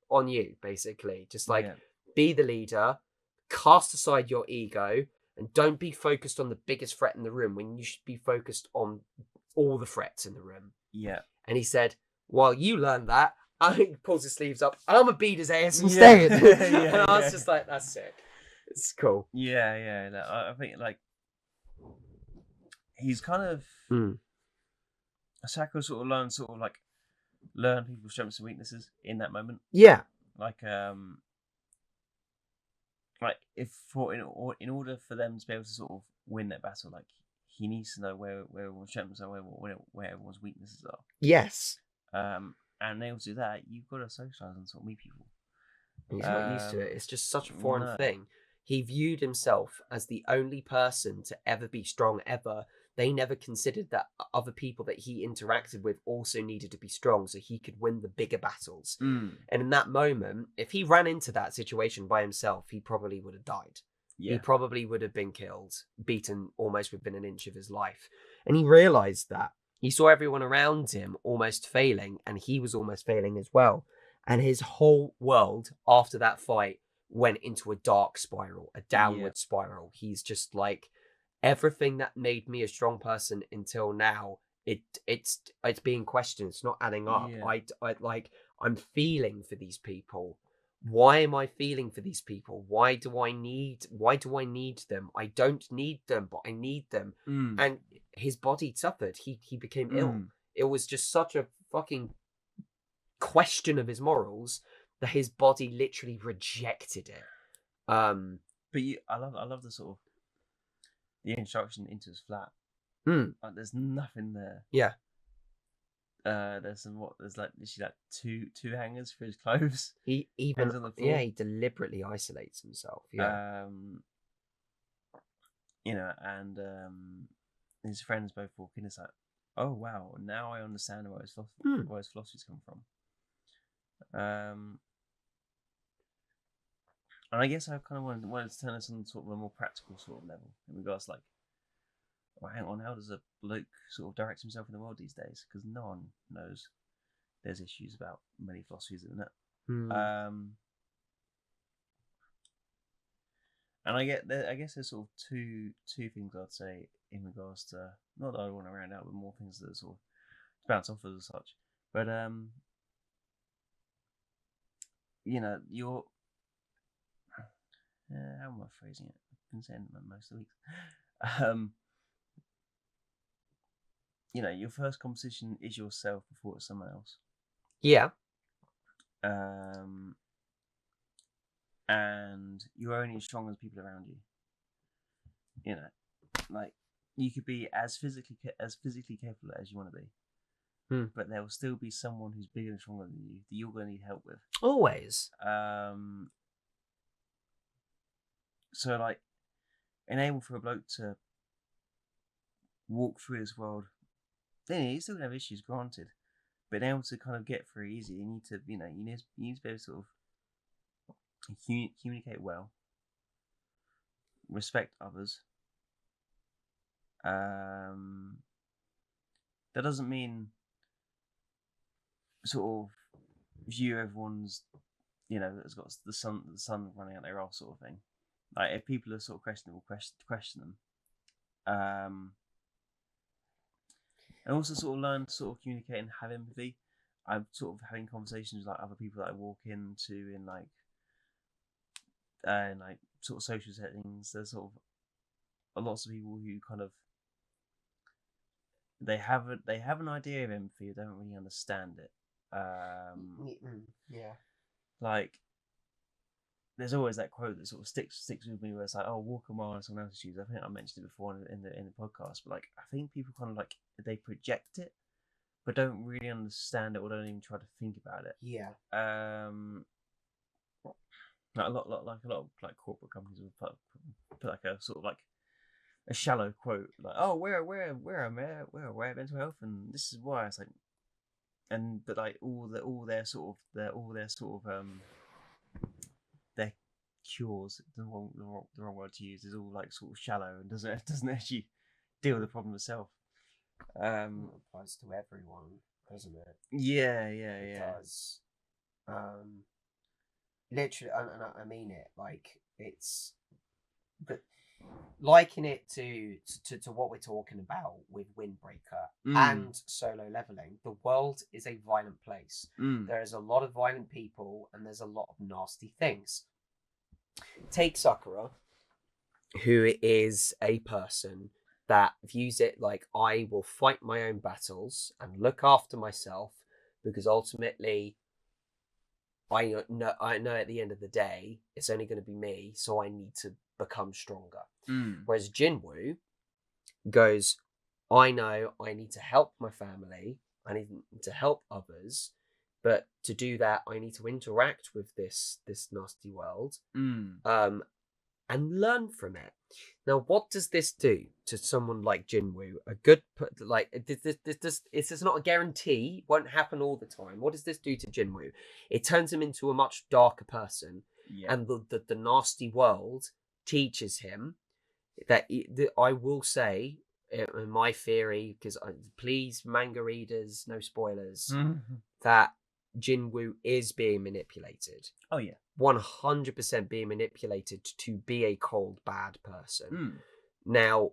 on you, basically. Just like, be the leader, cast aside your ego, and don't be focused on the biggest threat in the room when you should be focused on all the threats in the room. Yeah. And he said, while you learn that, I pulls his sleeves up, and I'm going to beat his ass instead. And I was just like, that's sick. It's cool. Yeah. No, I think, like, he's kind of... Sakura sort of learn people's strengths and weaknesses in that moment. Yeah. Like in order for them to be able to sort of win that battle, like, he needs to know where everyone's strengths are, where everyone's weaknesses are. Yes. And in order to do that, you've got to socialise and sort of meet people. He's not used to it. It's just such a foreign thing. He viewed himself as the only person to ever be strong ever. They never considered that other people that he interacted with also needed to be strong so he could win the bigger battles. And in that moment, if he ran into that situation by himself, he probably would have died. Yeah. He probably would have been killed, beaten almost within an inch of his life. And he realized that. He saw everyone around him almost failing, and he was almost failing as well. And his whole world, after that fight, went into a dark spiral, a downward spiral. He's just like, everything that made me a strong person until now, it's being questioned. It's not adding up. I'm feeling for these people. Why am I feeling for these people? Why do I need them? I don't need them, but I need them. And his body suffered. He became ill. It was just such a fucking question of his morals that his body literally rejected it. But I love the sort of the introduction into his flat. Like, there's nothing there. Yeah. There's like literally like two hangers for his clothes. He even on the floor. He deliberately isolates himself. Yeah. And his friends both walk in. It's like, oh wow, now I understand where his philosophies come from. And I guess I kind of wanted to turn this on sort of a more practical sort of level in regards to, like, well, hang on, how does a bloke sort of direct himself in the world these days? Because no one knows there's issues about many philosophies, isn't it? And I guess there's sort of two things I'd say in regards to, not that I want to round out, but more things that sort of bounce off as such. But you're how am I phrasing it? I've been saying it most of the weeks. Your first competition is yourself before it's someone else. Yeah. And you're only as strong as people around you. Like, you could be as physically capable as you want to be, but there will still be someone who's bigger and stronger than you that you're going to need help with. Always. So, like, enable for a bloke to walk through this world, then he's still gonna have issues, granted, but able to kind of get through easy, you need to be able to sort of communicate well, respect others. That doesn't mean sort of view everyone's, that's got the sun running out their arse sort of thing. Like, if people are sort of questionable, question them. And also sort of learn to sort of communicate and have empathy. I'm sort of having conversations with, like, other people that I walk into in like sort of social settings. There's sort of lots of people who kind of they have an idea of empathy, but don't really understand it. Yeah. Like, there's always that quote that sort of sticks with me, where it's like, oh, walk a mile in someone else's shoes. I think I mentioned it before in the podcast, but, like, I think people kind of, like, they project it, but don't really understand it, or don't even try to think about it. Yeah. Like a lot of like corporate companies will put like a sort of like a shallow quote, like, oh, we're aware of mental health, and this is why. It's like, but like all their cures, the wrong word to use, is all like sort of shallow and doesn't actually deal with the problem itself. Applies to everyone, doesn't it? Yeah. It does. Literally, and I mean it. Like, it's, but liken it to what we're talking about with Windbreaker and Solo Leveling. The world is a violent place. There is a lot of violent people, and there's a lot of nasty things. Take Sakura, who is a person that views it like, I will fight my own battles and look after myself, because ultimately I know at the end of the day it's only going to be me, so I need to become stronger. Whereas Jinwoo goes, I know I need to help my family, I need to help others, but to do that I need to interact with this nasty world, and learn from it. Now, what does this do to someone like Jinwoo? A good, this is not a guarantee, won't happen all the time. What does this do to Jinwoo? It turns him into a much darker person, and the nasty world teaches him that I will say, in my theory, because please, manga readers, no spoilers, that Jinwoo is being manipulated. Oh yeah, 100% being manipulated to be a cold, bad person. Mm. Now,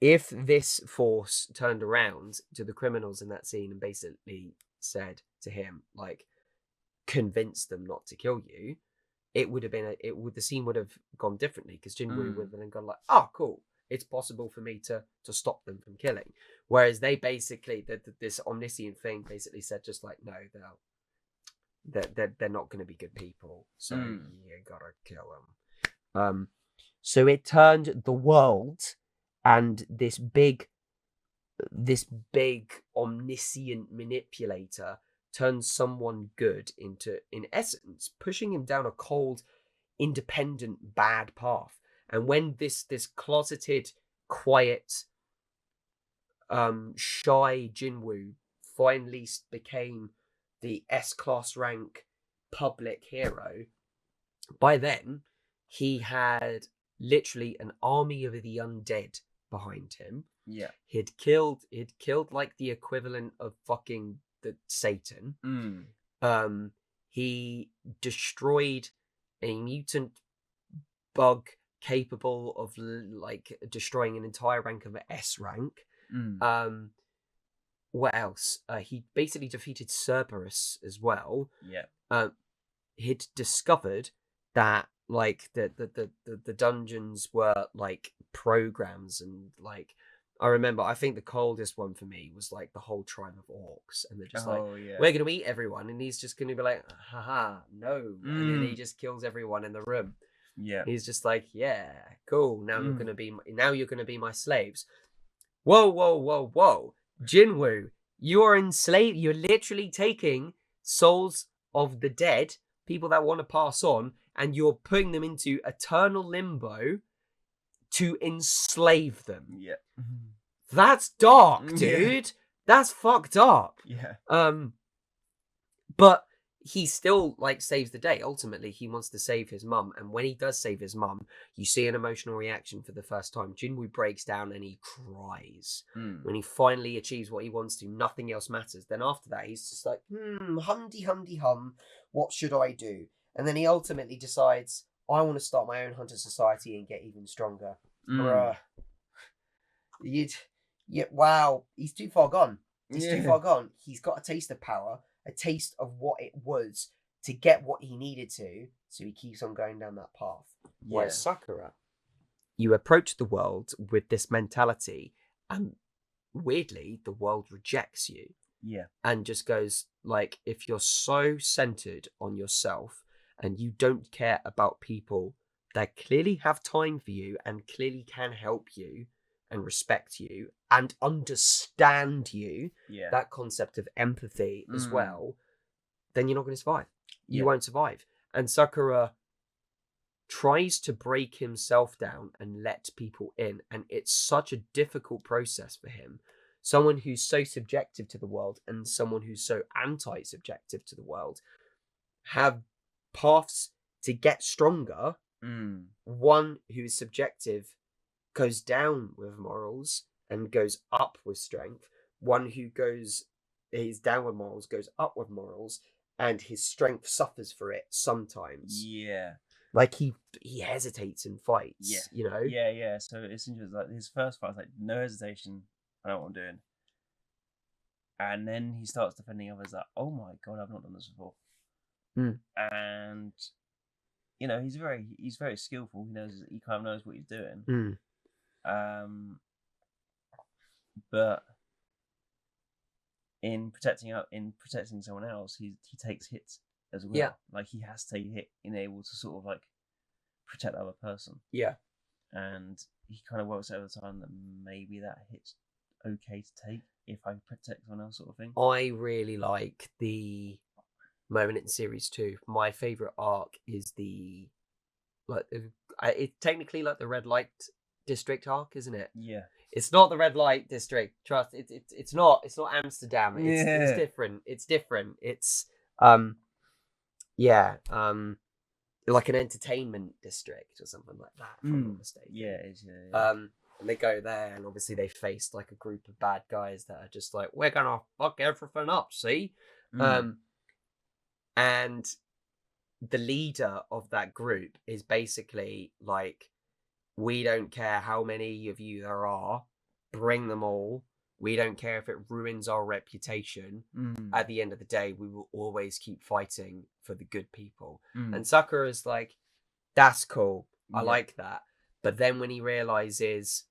if this force turned around to the criminals in that scene and basically said to him, like, convince them not to kill you, it would have been the scene would have gone differently, because Jinwoo would have then gone like, oh, cool, it's possible for me to stop them from killing. Whereas they basically, this omniscient thing basically said just like, no, they're not going to be good people, so you gotta kill them. So it turned the world and this big omniscient manipulator turns someone good into, in essence, pushing him down a cold, independent, bad path. And when this closeted, quiet, shy Jinwoo finally became the S-class rank public hero, by then he had literally an army of the undead behind him. Yeah. He'd killed like the equivalent of fucking the Satan. He destroyed a mutant bug capable of like destroying an entire rank of an S rank. What else? He basically defeated Cerberus as well. Yeah. He'd discovered that like the dungeons were like programs, and like I think the coldest one for me was like the whole tribe of orcs, and they're just we're gonna eat everyone, and he's just gonna be like, haha, no, and then he just kills everyone in the room. Yeah. He's just like, yeah, cool, now you're gonna be my slaves. Whoa, Jinwoo, you are enslaved. You're literally taking souls of the dead, people that want to pass on, and you're putting them into eternal limbo to enslave them. Yeah. That's dark, dude. Yeah. That's fucked up. Yeah. But he still like saves the day. Ultimately, he wants to save his mum, and when he does save his mum, you see an emotional reaction for the first time. Jinwoo breaks down and he cries. When he finally achieves what he wants to, nothing else matters. Then after that, he's just like, humdy hum, what should I do? And then he ultimately decides, I want to start my own hunter society and get even stronger. Wow, he's too far gone. Too far gone. He's got a taste of power, a taste of what it was to get what he needed to, so he keeps on going down that path. Whereas Sakura, you approach the world with this mentality, and weirdly, the world rejects you. Yeah. And just goes, like, if you're so centered on yourself and you don't care about people that clearly have time for you and clearly can help you and respect you and understand you, that concept of empathy as well, then you're not going to survive. You won't survive. And Sakura tries to break himself down and let people in, and it's such a difficult process for him. Someone who's so subjective to the world and someone who's so anti-subjective to the world have paths to get stronger. One who is subjective goes down with morals and goes up with strength. One who is down with morals goes up with morals, and his strength suffers for it sometimes. Yeah. Like he hesitates in fights, you know? Yeah. So it's interesting. Like his first fight was like, no hesitation, I know what I'm doing. And then he starts defending others like, oh my god, I've not done this before. And you know, he's very skillful. He kind of knows what he's doing. But in protecting someone else, he takes hits as well. Yeah. Like he has to take a hit in able to sort of like protect the other person. Yeah. And he kind of works out over time that maybe that hit's okay to take if I protect someone else, sort of thing. I really like the moment in series 2. My favorite arc is the like it's technically like the red light district arc, isn't it? Yeah. It's not the red light district. Trust it's not Amsterdam. It's different. It's different. It's like an entertainment district or something like that, if I'm not mistaken. Yeah, it is, yeah. And they go there, and obviously they faced like a group of bad guys that are just like, we're gonna fuck everything up, see? And the leader of that group is basically like, we don't care how many of you there are, bring them all. We don't care if it ruins our reputation. At the end of the day, we will always keep fighting for the good people. And Sakura is like, that's cool. I like that. But then when he realizes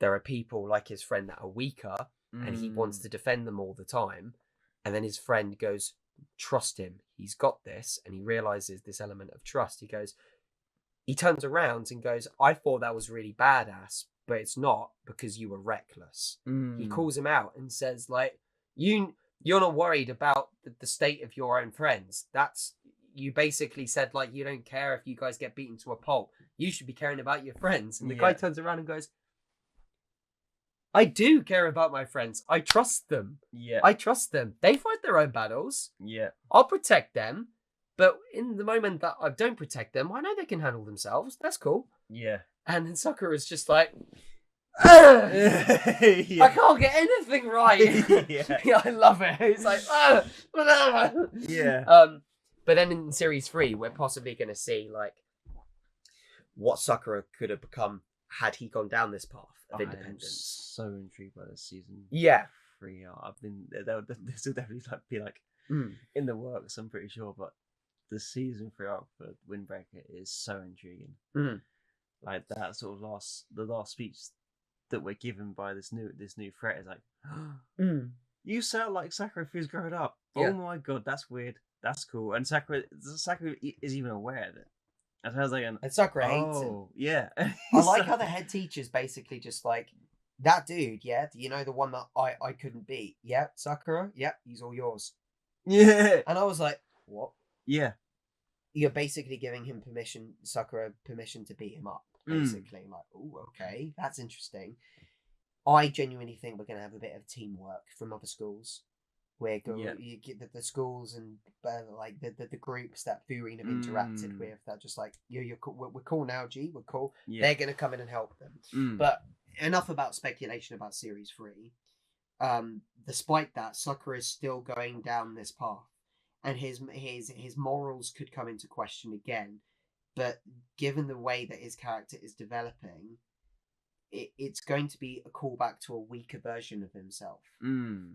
there are people like his friend that are weaker, and he wants to defend them all the time, and then his friend goes, trust him. He's got this. And he realizes this element of trust. He turns around and goes, I thought that was really badass, but it's not, because you were reckless. He calls him out and says, like, you're not worried about the state of your own friends. You basically said, like, you don't care if you guys get beaten to a pulp. You should be caring about your friends. And the guy turns around and goes, I do care about my friends. I trust them. Yeah. I trust them. They fight their own battles. Yeah. I'll protect them. But in the moment that I don't protect them, I know they can handle themselves. That's cool. Yeah. And then Sakura's just like, I can't get anything right. Yeah, I love it. It's like, yeah. But then in series 3, we're possibly going to see like what Sakura could have become had he gone down this path of independence. I'm so intrigued by this season. Yeah. 3. I've been. This will definitely be like in the works. I'm pretty sure, but the season 3 arc for Windbreaker is so intriguing. Like that sort of the last speech that we're given by this new threat is like, you sound like Sakura who's grown up. Yeah. Oh my god, that's weird. That's cool. And Sakura is even aware of it. And I was like, and Sakura hates him. Yeah. I like how the head teacher's basically just like, that dude, yeah, you know, the one that I couldn't beat. Yeah, Sakura, yeah, he's all yours. Yeah. And I was like, what? Yeah. You're basically giving him Sakura permission to beat him up, basically. Like, oh, okay, that's interesting. I genuinely think we're going to have a bit of teamwork from other schools. Where you get the schools and like the groups that Furine have interacted with, that just like, you're cool. We're cool now, G, we're cool. Yeah. They're going to come in and help them. But enough about speculation about Series 3. Despite that, Sakura is still going down this path. And his morals could come into question again. But given the way that his character is developing, it's going to be a callback to a weaker version of himself.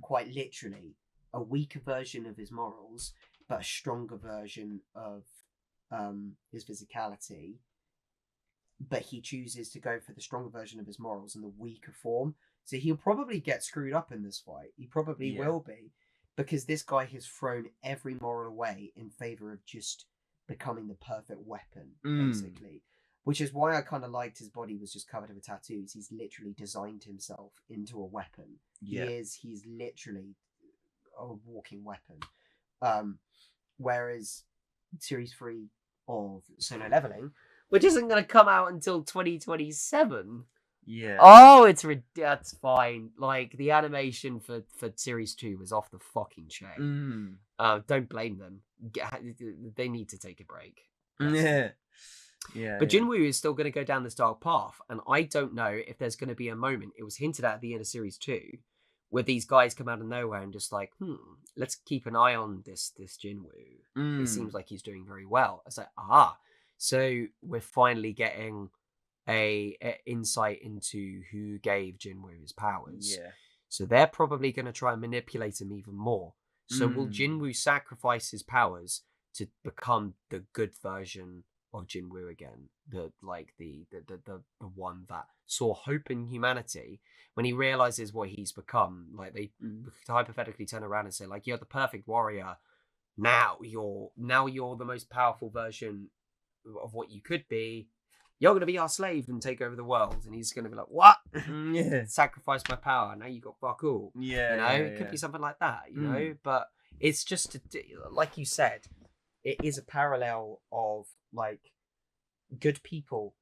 Quite literally. A weaker version of his morals, but a stronger version of his physicality. But he chooses to go for the stronger version of his morals in the weaker form. So he'll probably get screwed up in this fight. He probably will be. Because this guy has thrown every moral away in favor of just becoming the perfect weapon, basically. Which is why I kind of liked his body was just covered with tattoos. He's literally designed himself into a weapon. Yeah. He's literally a walking weapon. Whereas Series 3 of Solo Leveling, which isn't going to come out until 2027. Yeah. Oh, that's fine. Like, the animation for Series 2 was off the fucking chain. Don't blame them. They need to take a break. Yeah. Yeah. But Jinwoo is still going to go down this dark path, and I don't know if there's going to be a moment. It was hinted at the end of Series 2, where these guys come out of nowhere and just like, let's keep an eye on this Jinwoo. It seems like he's doing very well. It's like, so we're finally getting a insight into who gave Jinwoo his powers. Yeah. So they're probably going to try and manipulate him even more. So will Jinwoo sacrifice his powers to become the good version of Jinwoo again? The one that saw hope in humanity. When he realizes what he's become, like they hypothetically turn around and say, like, you're the perfect warrior. Now you're the most powerful version of what you could be. You're going to be our slave and take over the world. And he's going to be like, what? Sacrifice my power. Now you got fuck all. Yeah. It could be something like that, you know? But it's just, like you said, it is a parallel of, like, good people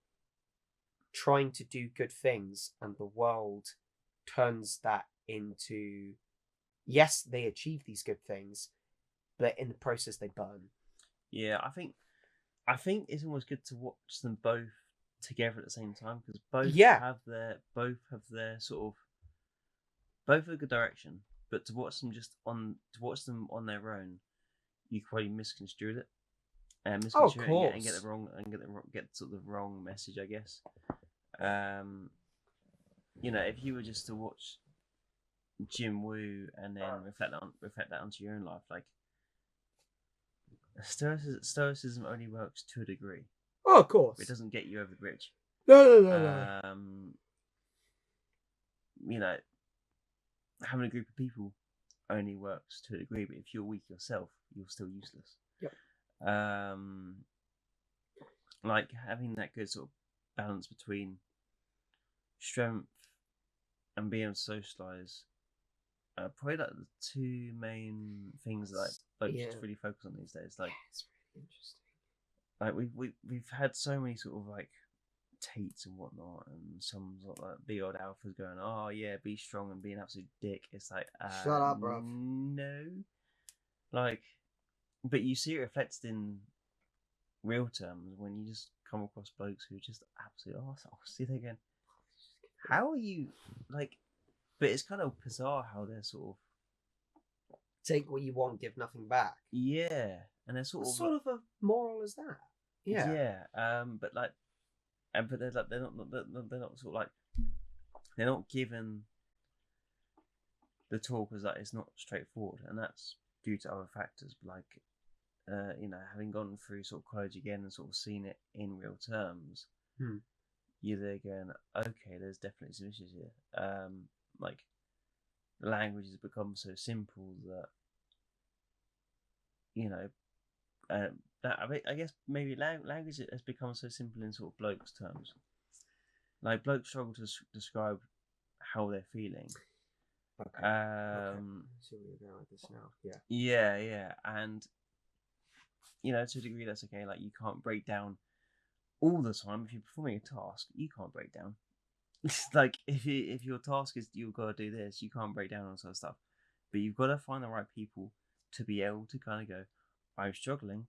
trying to do good things, and the world turns that into, yes, they achieve these good things, but in the process they burn. Yeah, I think it's almost good to watch them both together at the same time, because both have their sort of, both have a good direction, but to watch them on their own, you could probably misconstrue it. Misconstrue it and get the wrong sort of the wrong message, I guess. If you were just to watch Jinwoo and then reflect that onto your own life, like stoicism only works to a degree. Oh, of course. It doesn't get you over the bridge. No. Having a group of people only works to a degree, but if you're weak yourself, you're still useless. Yep. Like having that good sort of balance between strength and being able to socialize, probably like the two main things that I just really focus on these days. Like, it's really interesting. Like we've had so many sort of like Tates and whatnot, and some sort of like big old alphas going, oh yeah, be strong and be an absolute dick. It's like, shut up, bro. No, like, but you see it reflected in real terms when you just come across blokes who are just absolute arseholes. See they again. How are you like? But it's kind of bizarre how they're sort of take what you want, give nothing back. Yeah, and they're sort of a moral is that? Yeah. Yeah. But like, but they're like they're not sort of like they're not given the talk as that it's not straightforward, and that's due to other factors, like having gone through sort of college again and sort of seen it in real terms. You're there going, okay, there's definitely some issues here. Like, language has become so simple that I guess maybe language has become so simple in sort of blokes' terms. Like, blokes struggle to describe how they're feeling. Okay. I see where you're going with this now. Yeah. Yeah, and to a degree that's okay. Like, you can't break down all the time. If you're performing a task, you can't break down. Like, if your task is you've got to do this, you can't break down on sort of stuff. But you've got to find the right people to be able to kind of go, I'm struggling,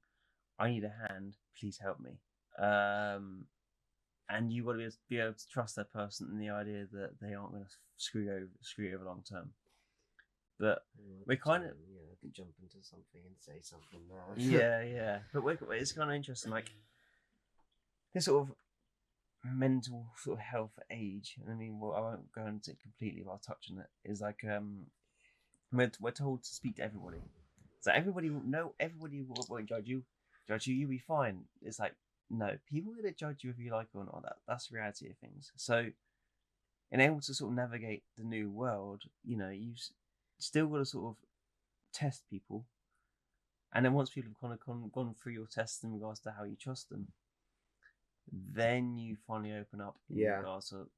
I need a hand, please help me. And you've got to be able to trust that person in the idea that they aren't going to screw you over long term. But we're kind of I can jump into something and say something now. yeah. But it's kind of interesting, like this sort of mental sort of health age. I mean, well, I won't go into it completely, but I'll touch on it. Is like we're told to speak to everybody, so everybody won't judge you. You'll be fine. It's like, no, people are gonna judge you if you like it or not. That's the reality of things. So, in able to sort of navigate the new world, you've still got to sort of test people, and then once people have kind of gone through your tests in regards to how you trust them, then you finally open up in regards to,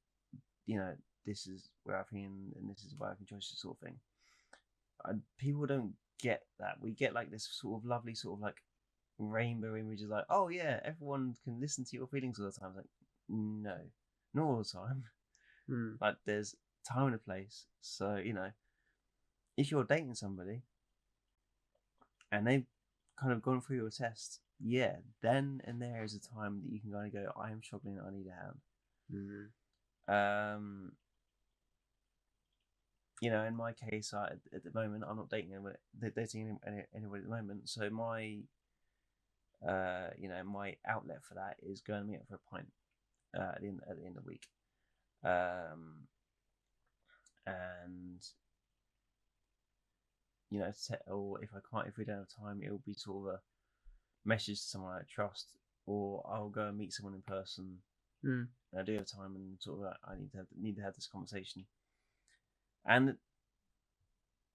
this is where I've been and this is where I can trust you, sort of thing. And people don't get that. We get like this sort of lovely sort of like rainbow images, like, oh yeah, everyone can listen to your feelings all the time. It's like, no, not all the time. Like, there's time and a place. So, if you're dating somebody and they've kind of gone through your test, then and there is a time that you can kind of go, I am struggling, I need a hand. In my case, at the moment, I'm not dating anybody at the moment. So my, my outlet for that is going to meet up for a pint at the end of the week. And or if we don't have time, it'll be sort of a message to someone I trust, or I'll go and meet someone in person. And I do have time, and sort of I need to have this conversation. And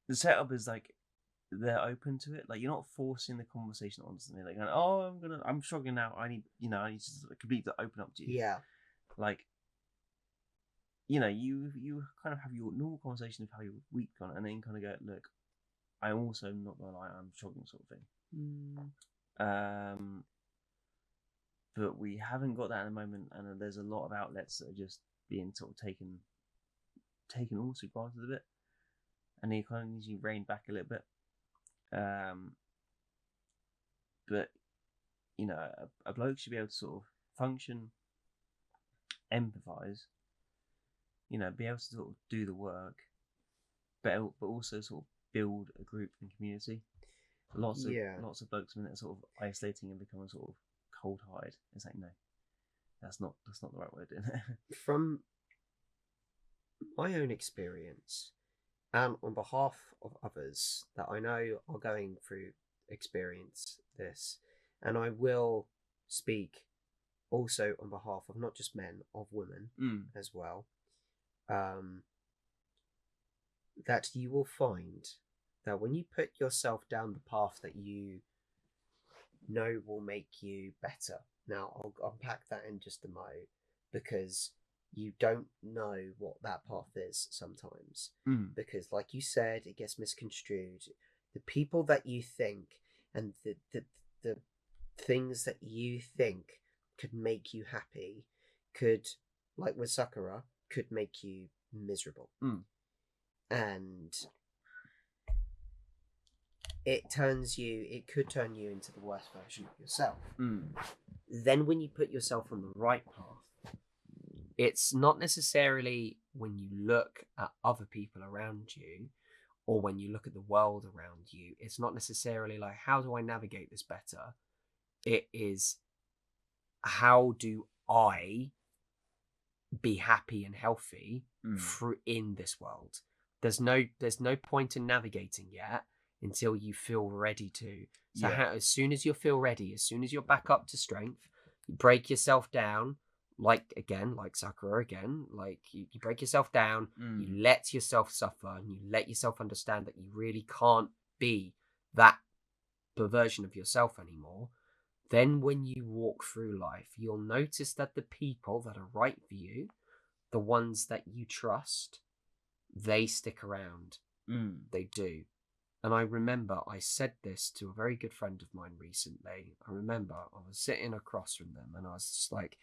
the setup is like they're open to it. Like, you're not forcing the conversation onto me. Like, oh, I'm struggling now. I need to completely open up to you. Yeah. Like, you kind of have your normal conversation of how your week gone, and then kind of go, look, I'm also not gonna lie, I'm struggling, sort of thing. but we haven't got that at the moment, and there's a lot of outlets that are just being sort of taken also granted a bit, and the economy needs to be reined back a little bit. But you know, a bloke should be able to sort of function, empathise, you know, be able to sort of do the work, but also sort of build a group and community. Lots of blokes a minute are sort of isolating and becoming sort of cold-hearted. It's like, no, that's not the right word. From my own experience, and on behalf of others that I know are going through experience this, and I will speak also on behalf of not just men, of women as well, that you will find that when you put yourself down the path that you know will make you better. Now, I'll unpack that in just a mo, because you don't know what that path is sometimes. Because, like you said, it gets misconstrued. The people that you think and the things that you think could make you happy could, like with Sakura, could make you miserable. And it could turn you into the worst version of yourself. Then when you put yourself on the right path, it's not necessarily when you look at other people around you or when you look at the world around you, it's not necessarily like, how do I navigate this better? It is, how do I be happy and healthy through in this world? There's no point in navigating yet until you feel ready to. So as soon as you feel ready, as soon as you're back up to strength, you break yourself down, like Sakura again, like you break yourself down, you let yourself suffer, and you let yourself understand that you really can't be that version of yourself anymore. Then when you walk through life, you'll notice that the people that are right for you, the ones that you trust, they stick around. They do. And I remember I said this to a very good friend of mine recently. I remember I was sitting across from them and I was just like,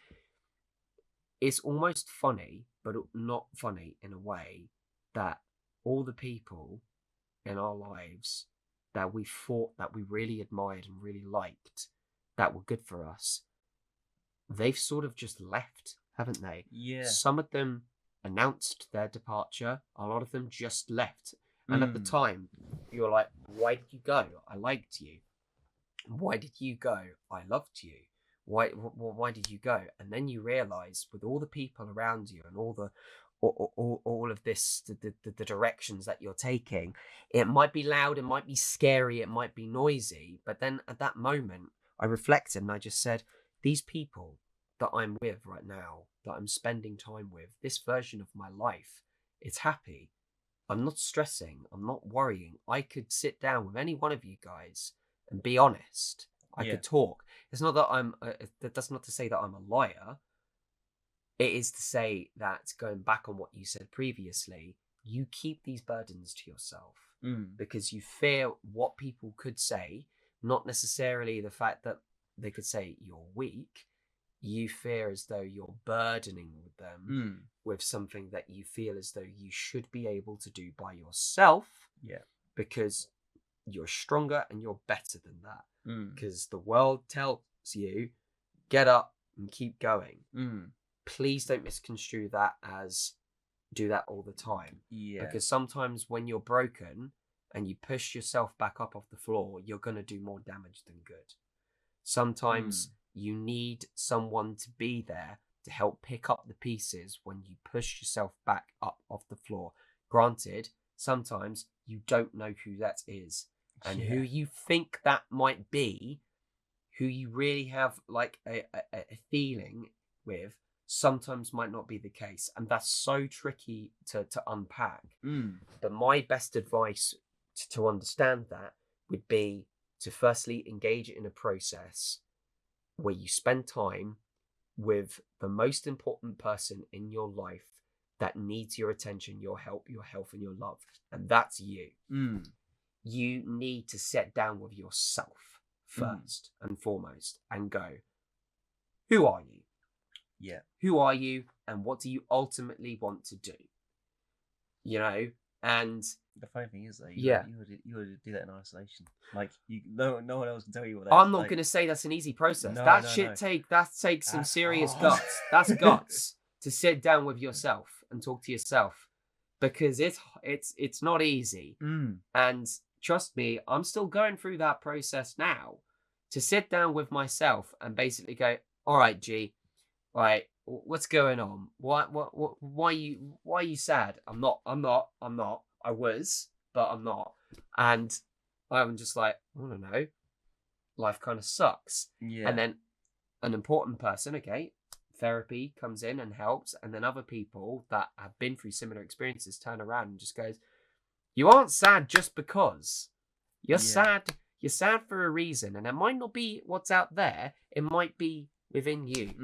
it's almost funny, but not funny in a way, that all the people in our lives that we thought that we really admired and really liked, that were good for us, they've sort of just left, haven't they? Yeah. Some of them announced their departure. A lot of them just left. And at the time, you were like, why did you go? I liked you. Why did you go? I loved you. Why did you go? And then you realize, with all the people around you and all of this, the directions that you're taking, it might be loud, it might be scary, it might be noisy. But then at that moment, I reflected and I just said, these people that I'm with right now, that I'm spending time with, this version of my life, it's happy. I'm not stressing. I'm not worrying. I could sit down with any one of you guys and be honest. I could talk. It's not that that's not to say that I'm a liar. It is to say that, going back on what you said previously, you keep these burdens to yourself because you fear what people could say, not necessarily the fact that they could say you're weak. You fear as though you're burdening with them with something that you feel as though you should be able to do by yourself. Yeah. Because you're stronger and you're better than that. Because the world tells you, get up and keep going. Please don't misconstrue that as do that all the time. Yeah. Because sometimes when you're broken and you push yourself back up off the floor, you're going to do more damage than good. Sometimes you need someone to be there to help pick up the pieces when you push yourself back up off the floor. Granted, sometimes you don't know who that is, and who you think that might be, who you really have like a feeling with, sometimes might not be the case. And that's so tricky to unpack. But my best advice to understand that would be to firstly engage in a process where you spend time with the most important person in your life that needs your attention, your help, your health, and your love. And that's you. You need to sit down with yourself first and foremost and go, who are you? Yeah. Who are you, and what do you ultimately want to do? You know, and the funny thing is, though, you would do that in isolation. Like, no one else can tell you what that I'm is. not Like, going to say that's an easy process. No, that no, shit no. takes some That's serious hard. guts. That's guts to sit down with yourself and talk to yourself, because it's not easy. And trust me, I'm still going through that process now, to sit down with myself and basically go, all right, G, right, what's going on? Why are you sad? I'm not. I was, but I'm not. And I'm just like, I don't know. Life kind of sucks. Yeah. And then an important person, okay, therapy comes in and helps, and then other people that have been through similar experiences turn around and just goes, you aren't sad just because. You're sad. You're sad for a reason, and it might not be what's out there. It might be within you.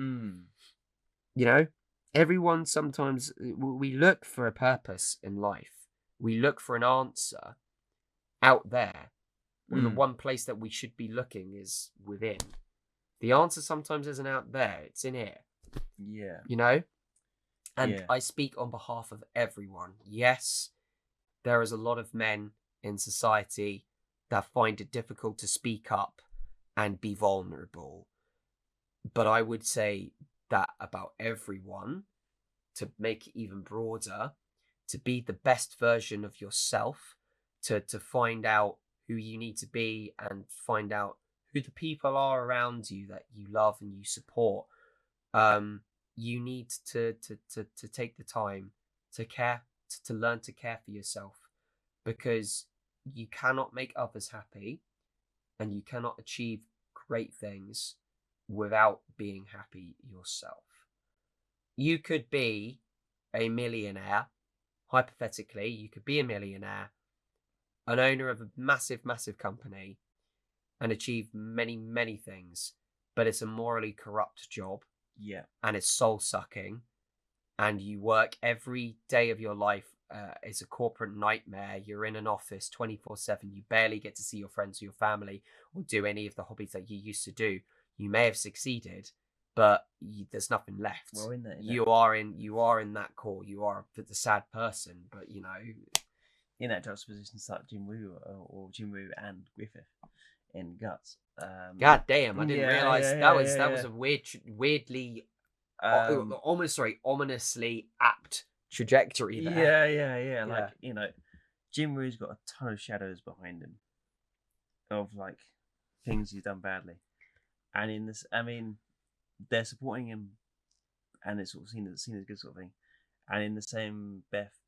You know, everyone, sometimes we look for a purpose in life. We look for an answer out there. When the one place that we should be looking is within. The answer sometimes isn't out there, it's in here. Yeah. You know? And I speak on behalf of everyone. Yes, there is a lot of men in society that find it difficult to speak up and be vulnerable. But I would say that about everyone, to make it even broader, to be the best version of yourself, to find out who you need to be and find out who the people are around you that you love and you support. You need to take the time to care, to learn to care for yourself, because you cannot make others happy and you cannot achieve great things without being happy yourself. You could be a millionaire, hypothetically, you could be a millionaire, an owner of a massive, massive company, and achieve many, many things, but it's a morally corrupt job. Yeah. And it's soul-sucking, and you work every day of your life. It's a corporate nightmare. You're in an office 24/7. You barely get to see your friends or your family or do any of the hobbies that you used to do. You may have succeeded, but there's nothing left. Well, you are in that core. You are the sad person, but you know, in that juxtaposition, like Jinwoo or Jinwoo and Griffith in Guts. God damn! I didn't realize that was a weirdly, ominously apt trajectory there. Yeah. Like, you know, Jinwoo's got a ton of shadows behind him of like things he's done badly, and in this, I mean, they're supporting him, and it's sort of seen as a good sort of thing. And in the same breath,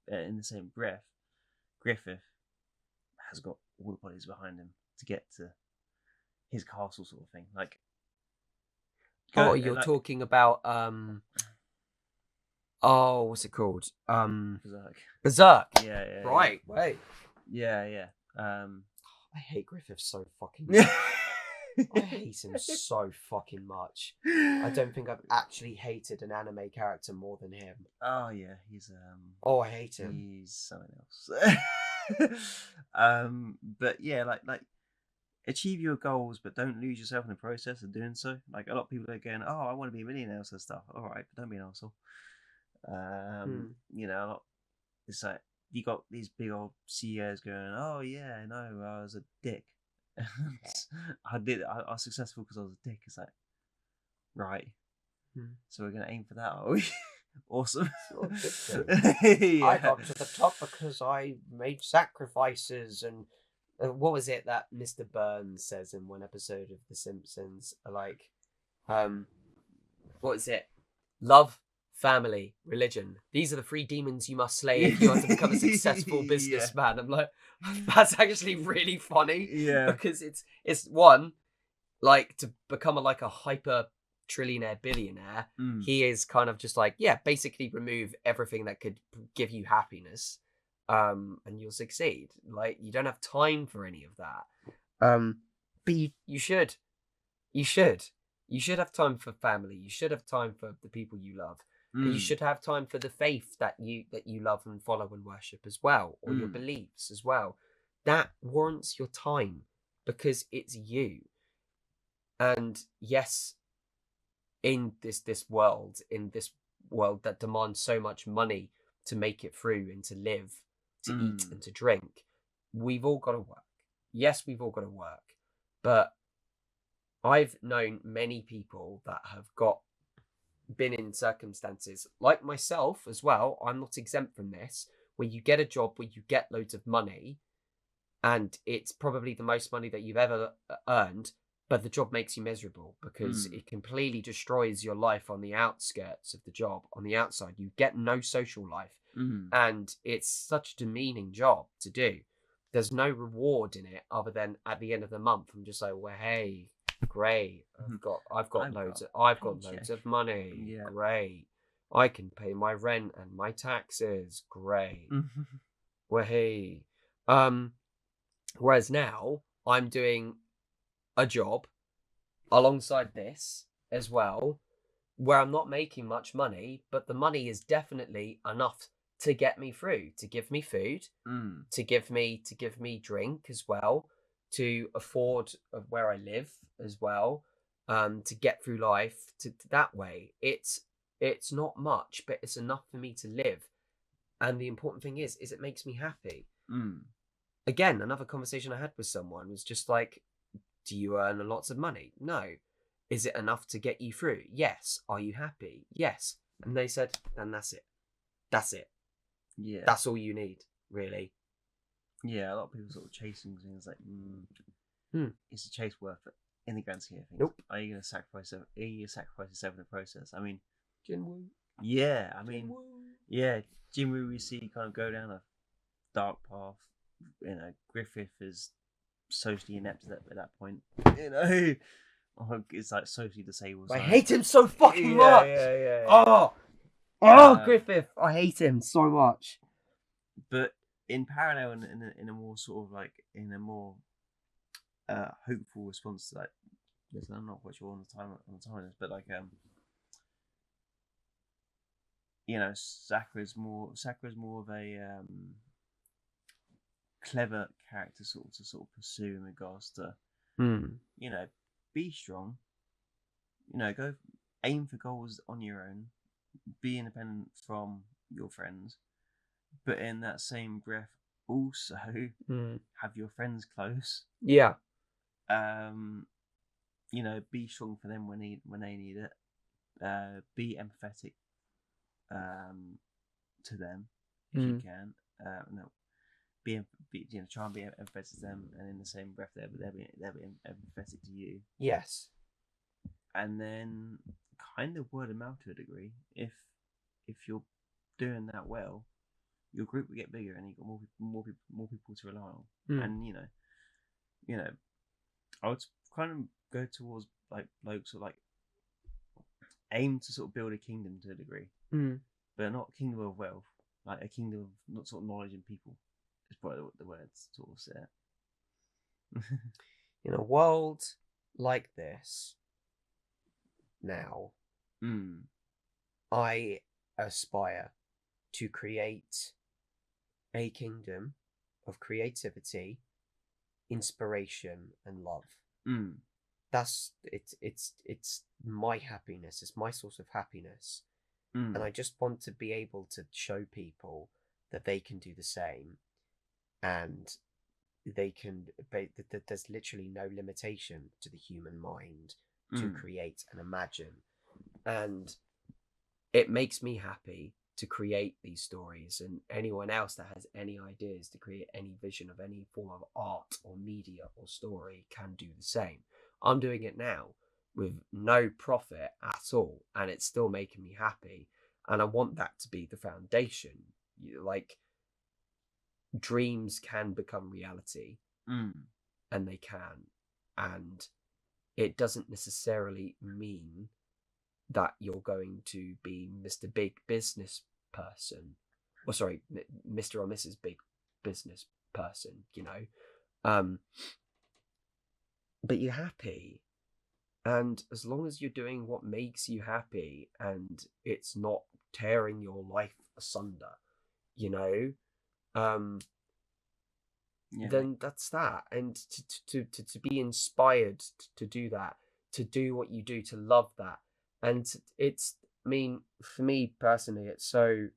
Griffith has got all the bodies behind him to get to his castle, sort of thing. Like, you're talking about what's it called? Berserk. Yeah. Right. Wait. Yeah. I hate Griffith so fucking much. I hate him so fucking much. I don't think I've actually hated an anime character more than him. Oh yeah, he's I hate him. He's something else. But yeah, like achieve your goals, but don't lose yourself in the process of doing so. Like, a lot of people are going, "Oh, I want to be a millionaire," and stuff. All right, but don't be an arsehole. You know, it's like you got these big old CEOs going, "Oh yeah, no, I was a dick." I was successful because I was a dick. It's like, right. So we're gonna aim for that, are we? Awesome. Yeah. I got to the top because I made sacrifices. And what was it that Mr. Burns says in one episode of The Simpsons? Like, what is it? Love, family, religion. These are the 3 demons you must slay if you want to become a successful businessman. I'm like, that's actually really funny. Yeah. Because it's one, like, to become a hyper trillionaire billionaire, he is kind of just like, basically remove everything that could give you happiness, and you'll succeed. Like, you don't have time for any of that. But you should have time for family. You should have time for the people you love. And you should have time for the faith that you love and follow and worship as well, or your beliefs as well. That warrants your time because it's you. And yes, in this world that demands so much money to make it through and to live, to eat and to drink, we've all got to work. Yes, we've all got to work, but I've known many people that have been in circumstances like myself as well. I'm not exempt from this, where you get a job where you get loads of money, and it's probably the most money that you've ever earned, but the job makes you miserable because it completely destroys your life on the outskirts of the job. On the outside, you get no social life, and it's such a demeaning job to do. There's no reward in it other than at the end of the month, I'm just like, well, hey, great, I've got loads of money. Yeah. Great, I can pay my rent and my taxes. Great. Well, hey, whereas now I'm doing a job alongside this as well, where I'm not making much money, but the money is definitely enough to get me through, to give me food, to give me drink as well, to afford where I live as well, to get through life to that way. It's not much, but it's enough for me to live. And the important thing is it makes me happy. Again, another conversation I had with someone was just like, do you earn lots of money? No. Is it enough to get you through? Yes. Are you happy? Yes. And they said, then that's it. That's it. Yeah. That's all you need, really. Yeah, a lot of people sort of chasing things like, is the chase worth it in the grand scheme of things? Nope. Are you going to sacrifice yourself in the process? I mean, Jinwoo. Yeah, I mean, yeah, Jinwoo we see kind of go down a dark path. You know, Griffith is socially inept at that point. You know, it's like socially disabled. I hate him so fucking much. Yeah. Griffith, I hate him so much. But in parallel, in a more sort of like in a more hopeful response to like, listen, I'm not quite sure on the time of this, but like you know, Sakura's more of a clever character to sort of pursue in regards to you know, be strong, you know, go aim for goals on your own, be independent from your friends, but in that same breath also have your friends close. Yeah. You know, be strong for them when they need it. Be empathetic to them if you can. No, you know, try and be empathetic to them, and in the same breath, they'll be empathetic to you. Yes. And then kind of word of mouth to a degree. If you're doing that well, your group will get bigger, and you got more people to rely on. And you know, I would kind of go towards like blokes who like aim to sort of build a kingdom to a degree, but not a kingdom of wealth, like a kingdom of not sort of knowledge and people. Is probably what the words sort of say. In a world like this, now, I aspire to create a kingdom of creativity, inspiration, and love. That's it's my happiness. It's my source of happiness, and I just want to be able to show people that they can do the same, and they can. There's literally no limitation to the human mind to create and imagine, and it makes me happy to create these stories, and anyone else that has any ideas to create any vision of any form of art or media or story can do the same. I'm doing it now with no profit at all, and it's still making me happy, and I want that to be the foundation. Like, dreams can become reality, and they can, and it doesn't necessarily mean that you're going to be Mr. Big Business Person, or sorry, Mr. or Mrs. Big Business Person, you know, but you're happy, and as long as you're doing what makes you happy and it's not tearing your life asunder, you know, then that's that. And to be inspired to do that, to do what you do, to love that, And it's, I mean, for me personally, it's so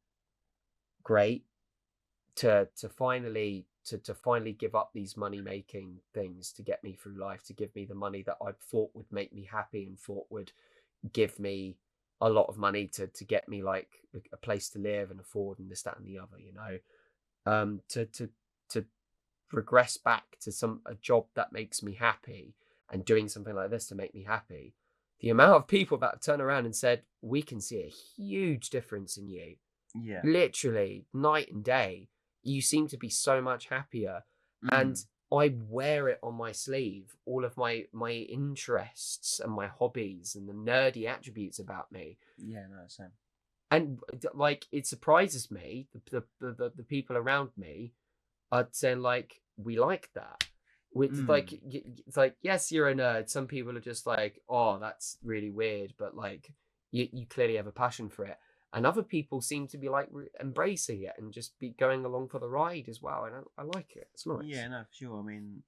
great to finally give up these money making things to get me through life, to give me the money that I thought would make me happy and thought would give me a lot of money to get me like a place to live and afford and this, that, and the other, you know. To regress back to a job that makes me happy and doing something like this to make me happy. The amount of people that have turned around and said, we can see a huge difference in you. Yeah. Literally, night and day. You seem to be so much happier. And I wear it on my sleeve, all of my interests and my hobbies and the nerdy attributes about me. Yeah, no, same. And like, it surprises me, the people around me are saying, like, we like that. Like, it's like, yes, you're a nerd. Some people are just like, oh, that's really weird, but like, you clearly have a passion for it. And other people seem to be like embracing it and just be going along for the ride as well. And I like it. It's nice. Yeah, no, for sure. I mean,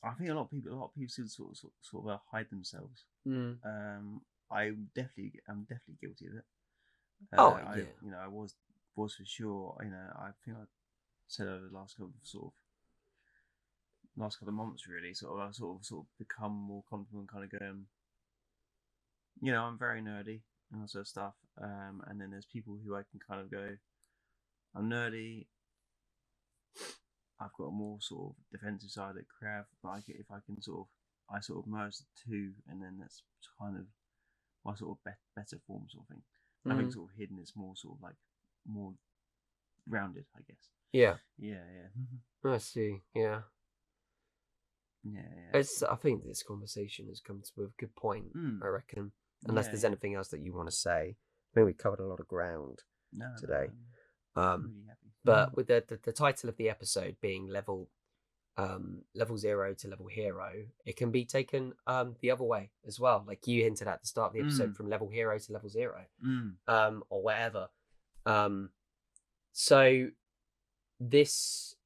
I think a lot of people still sort of hide themselves. I'm definitely guilty of it. I was for sure. You know, I think I said over the last couple of months, really, I sort of become more comfortable and kind of going, you know, I'm very nerdy and that sort of stuff. And then there's people who I can kind of go, I'm nerdy. I've got a more sort of defensive side at Krav, but if I can sort of merge the two, and then that's kind of my sort of better form sort of thing. I think sort of hidden is more sort of like more rounded, I guess. Yeah. Yeah. I see. Yeah. Yeah. I think this conversation has come to a good point, I reckon. Unless there's anything else that you want to say. I think we covered a lot of ground today. No, I'm really happy. But with the title of the episode being level 0 to level hero, it can be taken the other way as well. Like you hinted at the start of the episode, from level hero to level 0, or whatever. So this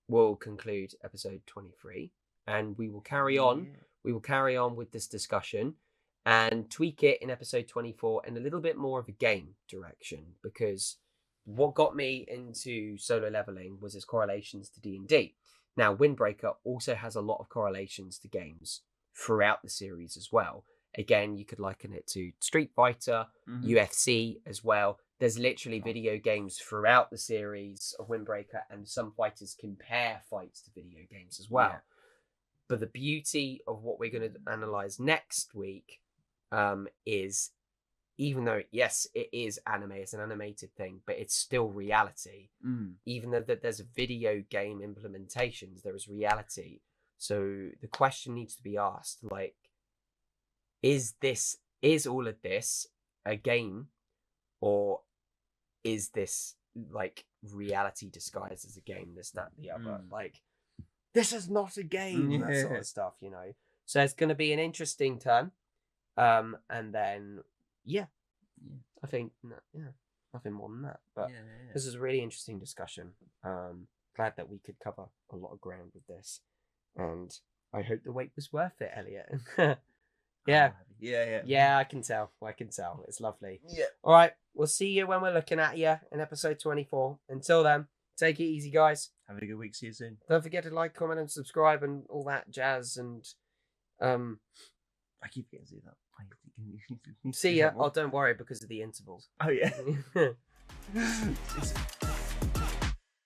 will conclude episode 23, and we will carry on. Yeah. We will carry on with this discussion and tweak it in episode 24 in a little bit more of a game direction, because what got me into solo leveling was its correlations to D&D. Now, Windbreaker also has a lot of correlations to games throughout the series as well. Again, you could liken it to Street Fighter, UFC as well. There's literally video games throughout the series of Windbreaker, and some fighters compare fights to video games as well. Yeah. But the beauty of what we're going to analyze next week is, even though, yes, it is anime, it's an animated thing, but it's still reality. Even though that there's a video game implementations, there is reality. So the question needs to be asked, like, is all of this a game, or is this like reality disguised as a game, this, that, the other? Like, this is not a game, that sort of stuff, you know? So it's going to be an interesting turn. And then, I think, nothing more than that. But this is a really interesting discussion. Glad that we could cover a lot of ground with this. And I hope the wait was worth it, Elliot. Yeah, I can tell. It's lovely. Yeah. All right, we'll see you when we're looking at you in episode 24. Until then, take it easy, guys. Have a good week. See you soon. Don't forget to like, comment, and subscribe, and all that jazz. And I keep getting to do that. See ya. Oh, don't worry, because of the intervals. Oh yeah.